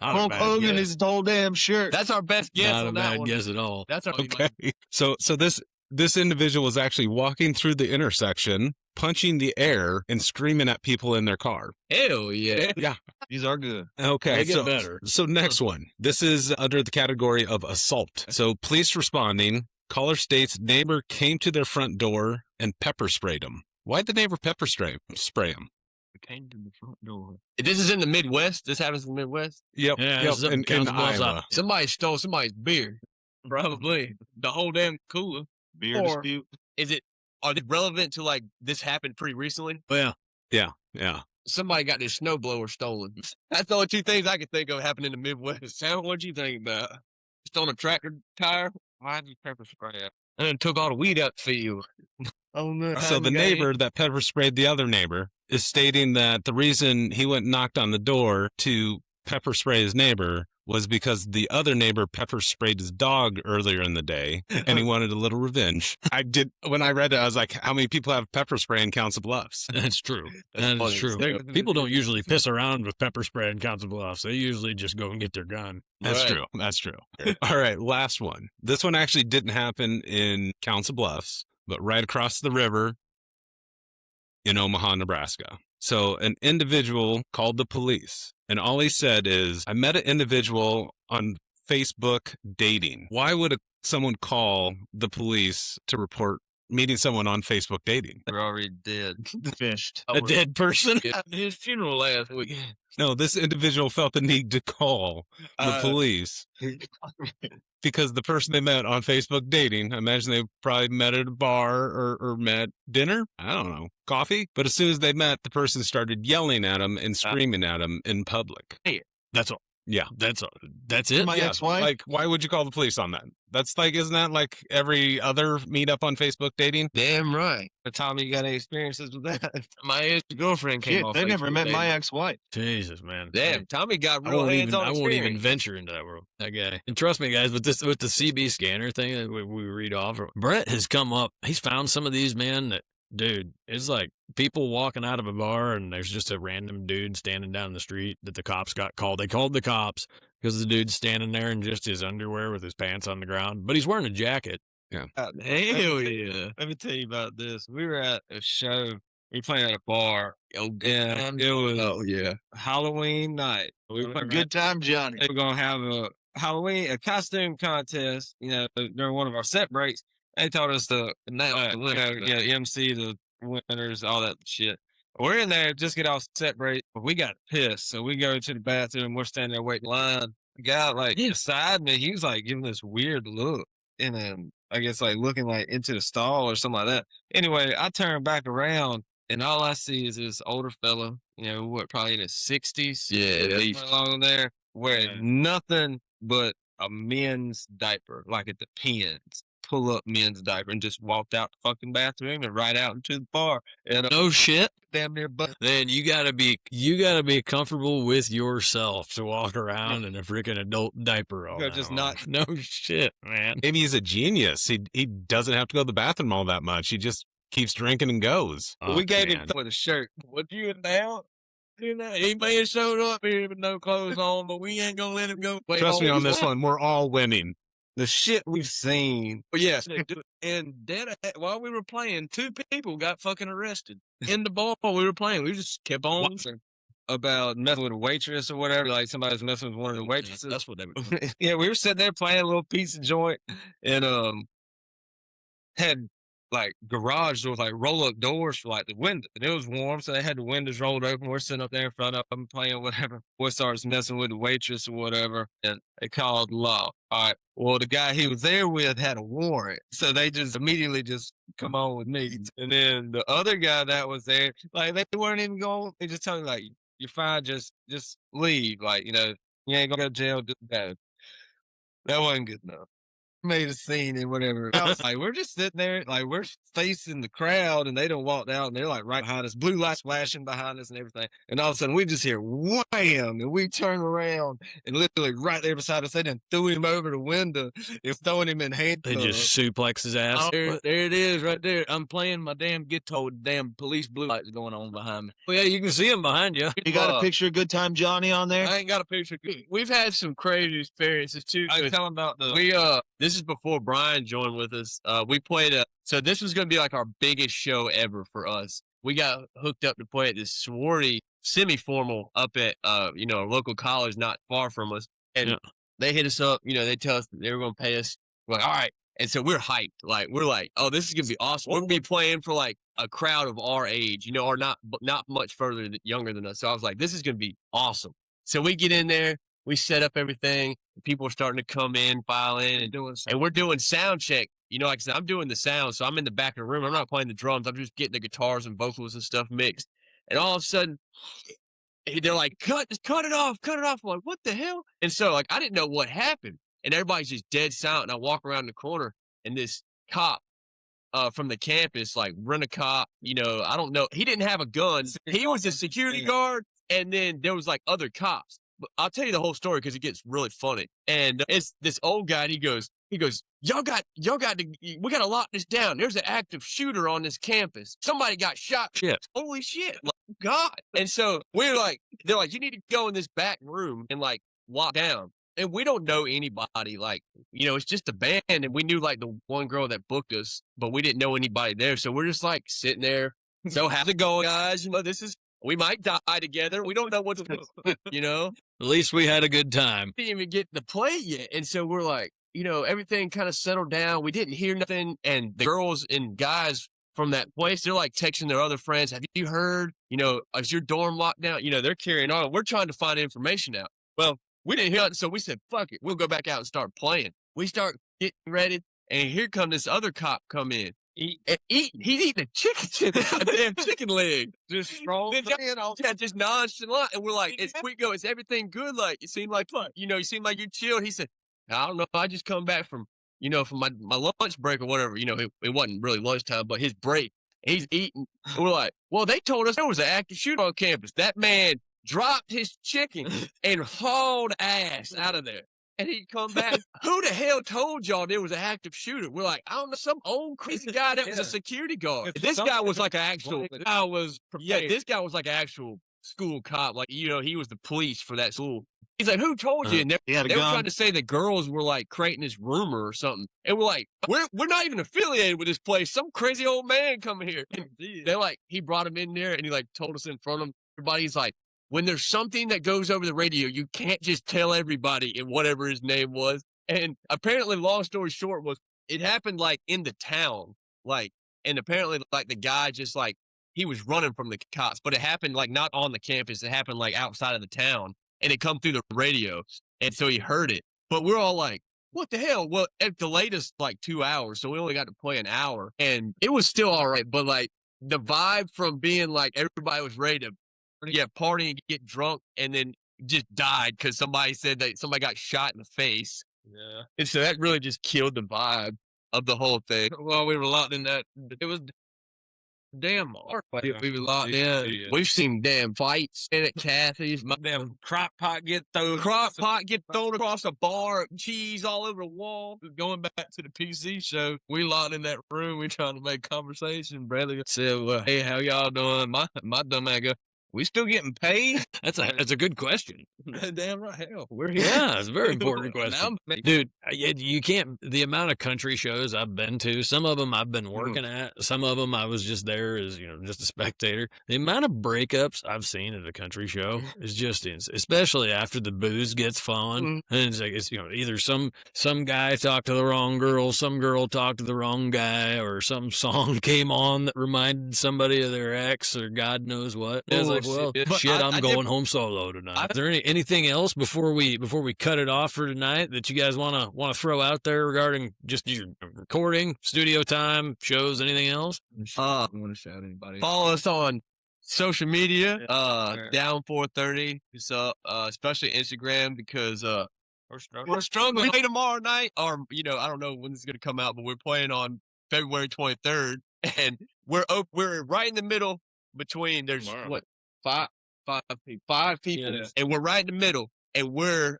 Hulk Hogan his whole damn shirt. That's our best guess. Not a bad guess at all. That's our okay. So this individual was actually walking through the intersection, punching the air and screaming at people in their car. Hell yeah. Yeah. These are good. Okay. They get better. So next one. This is under the category of assault. So police responding, caller states neighbor came to their front door and pepper sprayed him. Why'd the neighbor pepper spray him? Came to the front door. This is in the Midwest. This happens in the Midwest. Yep. Yeah, yep. In Iowa. Somebody stole somebody's beer. Probably the whole damn cooler. Beer dispute. Are they relevant to this happened pretty recently? Oh, yeah. Yeah. Somebody got their snowblower stolen. That's the only two things I could think of happening in the Midwest. Sam, what'd you think about? Stolen a tractor tire? Why did you pepper spray it? And then took all the weed out the field. Oh no. So the neighbor that pepper sprayed the other neighbor is stating that the reason he went and knocked on the door to pepper spray his neighbor was because the other neighbor pepper sprayed his dog earlier in the day, and he wanted a little revenge. When I read it, I was like, how many people have pepper spray in Council Bluffs? That's true. That is true. People don't usually piss around with pepper spray in Council Bluffs. They usually just go and get their gun. That's true. That's true. All right, last one. This one actually didn't happen in Council Bluffs, but right across the river in Omaha, Nebraska. So an individual called the police, and all he said is, I met an individual on Facebook dating. Why would someone call the police to report meeting someone on Facebook dating? They're already dead. Fished. A dead person? His funeral last week. No, this individual felt the need to call the police because the person they met on Facebook dating, I imagine they probably met at a bar or met dinner. I don't know, coffee. But as soon as they met, the person started yelling at him and screaming at him in public. That's all. Yeah. That's it. My Yeah, ex-wife? like, why would you call the police on that? That's like, isn't that like every other meetup on Facebook dating? Damn right. Tommy, you got any experiences with that? My ex-girlfriend came Shit, off they never Facebook met my dating. ex-wife. Jesus, man. Damn, Tommy got I real won't hands-on even experience. venture into that world. That guy. And trust me, guys, with the CB scanner thing that we read off, Brett has come up. He's found some of these men that, dude, it's like people walking out of a bar and there's just a random dude standing down the street that the cops got called. They called the cops because the dude's standing there in just his underwear with his pants on the ground, but he's wearing a jacket. Yeah. Hell yeah. Let me tell you about this. We were at a show. We were playing at a bar. And it was Halloween night. We were Good time, Johnny. They were going to have a costume contest, during one of our set breaks. They told us to MC the winners, all that shit. We're in there, just get off set break, but we got pissed. So we go to the bathroom. We're standing there waiting in line. The guy, beside me, he was, giving this weird look. And then, I guess, looking, into the stall or something like that. Anyway, I turn back around, and all I see is this older fella, probably in his 60s. Yeah, at least. Along there, wearing nothing but a men's diaper, like at the Pins. Pull up men's diaper and just walked out the fucking bathroom and right out into the bar. And No shit. damn near butt. Then you gotta be comfortable with yourself to walk around in a freaking adult diaper all Just night not- long. No shit, man. Maybe he's a genius. He doesn't have to go to the bathroom all that much. He just keeps drinking and goes. We gave him with a shirt. What you in now? He may have showed up here with no clothes on, but we ain't gonna let him go. Trust me on this one. We're all winning. The shit we've seen. But yes, and while we were playing, 2 people got fucking arrested in the bar we were playing. We just kept on. About messing with a waitress or whatever, like somebody's messing with one of the waitresses. That's what they were. Yeah, we were sitting there playing a little pizza joint and had garage doors, roll up doors for the window. And it was warm, so they had the windows rolled open. We're sitting up there in front of them playing whatever. Boy starts messing with the waitress or whatever, and they called law. All right. Well, the guy he was there with had a warrant, so they just immediately just come on with me. And then the other guy that was there, they weren't even going. They just told me you're fine, just leave. You ain't gonna go to jail. Just go. That wasn't good enough. Made a scene and whatever. I was we're just sitting there, we're facing the crowd, and they don't walk out, and they're right behind us, blue lights flashing behind us and everything. And all of a sudden, we just hear wham, and we turn around, and literally right there beside us, they done threw him over the window and throwing him in handcuffs. They just suplex his ass. There it is, right there. I'm playing my damn guitar with damn police blue lights going on behind me. Well, yeah, you can see him behind you. You got a picture of Good Time Johnny on there? I ain't got a picture. We've had some crazy experiences too. I was telling about the This is before Brian joined with us. We played so this was going to be our biggest show ever for us. We got hooked up to play at this sorority semi-formal up at, a local college not far from us. And they hit us up, they tell us that they were going to pay us. We're all right. And so we're hyped. We're oh, this is going to be awesome. We're going to be playing for a crowd of our age, or not much further younger than us. So I was this is going to be awesome. So we get in there. We set up everything. People are starting to come in, file in, and we're doing sound check. Like I said, I'm doing the sound, so I'm in the back of the room. I'm not playing the drums. I'm just getting the guitars and vocals and stuff mixed. And all of a sudden, they're cut it off. I'm like, what the hell? And so, I didn't know what happened. And everybody's just dead silent. And I walk around the corner, and this cop from the campus, rent a cop, I don't know. He didn't have a gun. He was a security guard, and then there was other cops. I'll tell you the whole story because it gets really funny. And it's this old guy, and he goes, y'all got to, we got to lock this down. There's an active shooter on this campus. Somebody got shot. Shit. Holy shit. Like, God. And so they're like, you need to go in this back room and like lock down. And we don't know anybody. Like, it's just a band. And we knew like the one girl that booked us, but we didn't know anybody there. So we're just like sitting there. So how's it going, guys? We might die together. We don't know what to do, At least we had a good time. Didn't even get to play yet. And so we're like, everything kind of settled down. We didn't hear nothing. And the girls and guys from that place, they're like texting their other friends. Have you heard, is your dorm locked down? They're carrying on. We're trying to find information out. Well, we didn't hear it. So we said, fuck it. We'll go back out and start playing. We start getting ready. And here come this other cop come in. He's eating a damn chicken leg. Just strong. Yeah, just nonchalant. And we're like, is everything good? Like, it seemed like fun. You seem like you chilled. He said, I don't know. I just come back from my lunch break or whatever. It wasn't really lunchtime, but his break. He's eating. And we're like, well, they told us there was an active shooter on campus. That man dropped his chicken and hauled ass out of there. And he'd come back. Who the hell told y'all there was an active shooter? We're like, I don't know, some old crazy guy that was a security guard. This guy was like an actual. This guy was like an actual school cop. Like, he was the police for that school. He's like, who told you? And they were trying to say the girls were like creating this rumor or something. And we're like, we're not even affiliated with this place. Some crazy old man coming here. They're like, he brought him in there and he like told us in front of everybody. He's like, when there's something that goes over the radio, you can't just tell everybody and whatever his name was. And apparently, long story short, it happened like in the town, like, and apparently like the guy just like, he was running from the cops, but it happened like not on the campus. It happened like outside of the town and it come through the radio. And so he heard it, but we're all like, what the hell? Well, it delayed us like 2 hours. So we only got to play an hour and it was still all right. But like the vibe from being like, everybody was ready to party and get drunk and then just died because somebody said that somebody got shot in the face. Yeah. And so that really just killed the vibe of the whole thing. Well, we were locked in that. It was damn hard. We were locked in. We've seen damn fights in at Kathy's. My damn crock pot get thrown across a bar, cheese all over the wall. Going back to the PC show, we locked in that room. We trying to make conversation. Bradley said, well, hey, how y'all doing? My dumb ass go, we still getting paid? That's a good question. Damn right, hell. We're here. Yeah, it's a very important question. Dude, you can't, the amount of country shows I've been to, some of them I've been working at, some of them I was just there as, just a spectator. The amount of breakups I've seen at a country show is just, especially after the booze gets flowing. And it's like, either some guy talked to the wrong girl, some girl talked to the wrong guy, or some song came on that reminded somebody of their ex, or God knows what. It's like, well, shit, I'm going home solo tonight. Is there anything else before we cut it off for tonight that you guys want to throw out there regarding just your recording, studio time, shows, anything else? I don't want to shout anybody. Follow us on social media, down 430. So, especially Instagram because we're struggling. We play tomorrow night, or I don't know when this is gonna come out, but we're playing on February 23rd, and we're right in the middle between. There's what. Five people, and we're right in the middle. And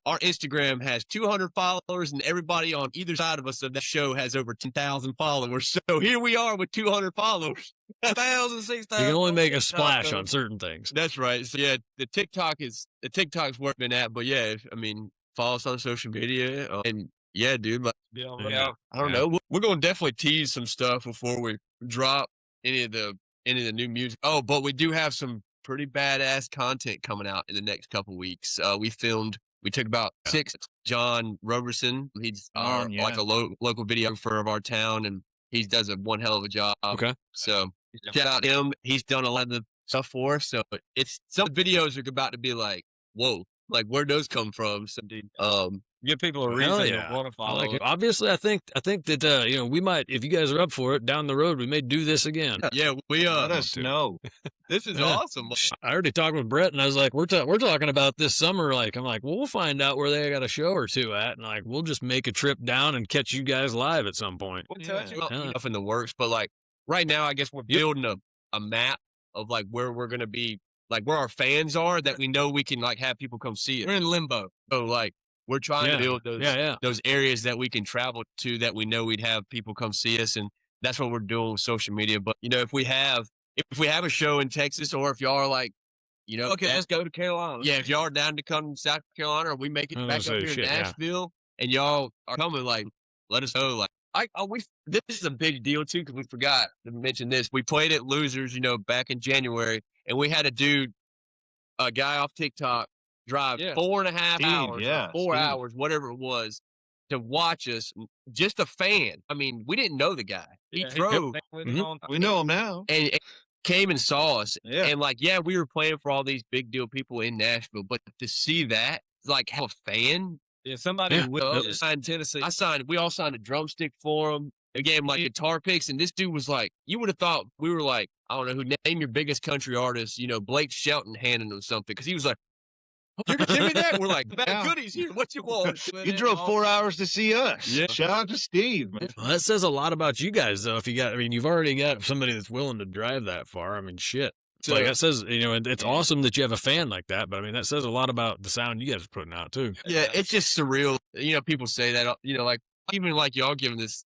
our Instagram has 200 followers, and everybody on either side of us of that show has over 10,000 followers. So here we are with 200 followers. 1,000, 6,000. You can only make a splash on certain things. That's right. So yeah, the TikTok's working at, but yeah, follow us on social media, and yeah, dude. Like, I don't know. We're going to definitely tease some stuff before we drop any of the new music. Oh, but we do have some pretty badass content coming out in the next couple weeks. We took about 6. John Roberson, he's like a local videographer of our town, and he does one hell of a job. Okay. So shout out him. He's done a lot of the stuff for us. So some videos are about to be like, whoa, like where'd those come from? So give people a reason to want to follow. Obviously, I think that we might, if you guys are up for it, down the road we may do this again. Yeah, we let us know. This is awesome. I already talked with Brett, and I was like, we're talking about this summer. Like, I'm like, well, we'll find out where they got a show or two at, and like, we'll just make a trip down and catch you guys live at some point. We'll tell you stuff in the works, but like right now, I guess we're building a map of like where we're gonna be like where our fans are, that we know we can like have people come see it. We're in limbo. So like we're trying to build those areas that we can travel to, that we know we'd have people come see us. And that's what we're doing with social media. But, if we have a show in Texas, or if y'all are like, okay, let's go to Carolina. Yeah, if y'all are down to come to South Carolina, or we make it back up here in Nashville, and y'all are coming, like, let us know. Like, this is a big deal too, because we forgot to mention this. We played at Losers, back in January, and we had a guy off TikTok drive 4.5 hours, or 4 hours, whatever it was, to watch us. Just a fan. I mean, we didn't know the guy. He drove. We know him now. And came and saw us. Yeah. And we were playing for all these big deal people in Nashville, but to see that, like, have a fan. Yeah, somebody will sign Tennessee. We all signed a drumstick for him. They gave him like guitar picks, and this dude was like, you would have thought we were like, I don't know who, name your biggest country artist, Blake Shelton handing him something, because he was like, you're gonna give me that? We're like, bad goodies here. What you want? You drove 4 hours to see us. Yeah. Shout out to Steve, man. Well, that says a lot about you guys, though. You've already got somebody that's willing to drive that far. I mean, shit. So that says, it's awesome that you have a fan like that, but I mean, that says a lot about the sound you guys are putting out too. Yeah, it's just surreal. People say that, like, even like y'all giving this,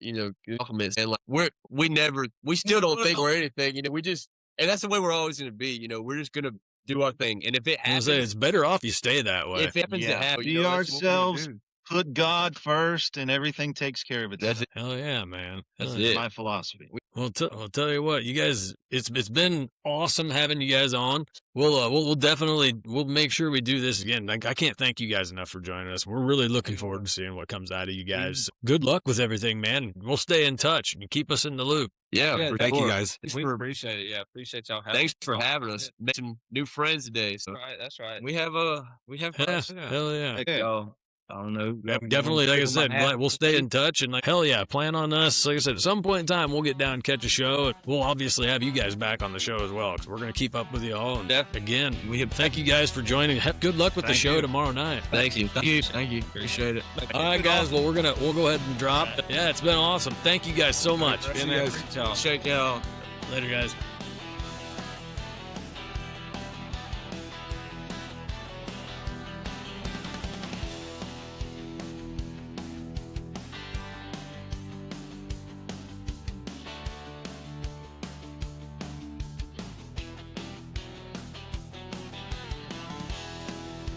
compliments, and like we still don't think we're anything. And that's the way we're always going to be. We're just going to do our thing. And if it happens, it's better off you stay that way. If it happens to happen, be ourselves, put God first, and everything takes care of itself. That's it. Hell yeah, man. That's my philosophy. Well, I'll tell you what, you guys, it's been awesome having you guys on. We'll definitely make sure we do this again. I can't thank you guys enough for joining us. We're really looking forward to seeing what comes out of you guys. Good luck with everything, man. We'll stay in touch and keep us in the loop. Yeah, thank you guys. We appreciate it. Yeah, appreciate y'all having Thanks for having us. Met some new friends today. So that's right. We have Hell yeah. Okay. I don't know. Definitely, like I said, we'll stay in touch, and hell yeah, plan on us. Like I said, at some point in time, we'll get down and catch a show, and we'll obviously have you guys back on the show as well, because we're going to keep up with you all. And again, thank you guys for joining. Good luck with the show tomorrow night. Thank you. Appreciate it. All right, guys. Well, we'll go ahead and drop. Yeah, it's been awesome. Thank you guys so much. Appreciate y'all. Later, guys.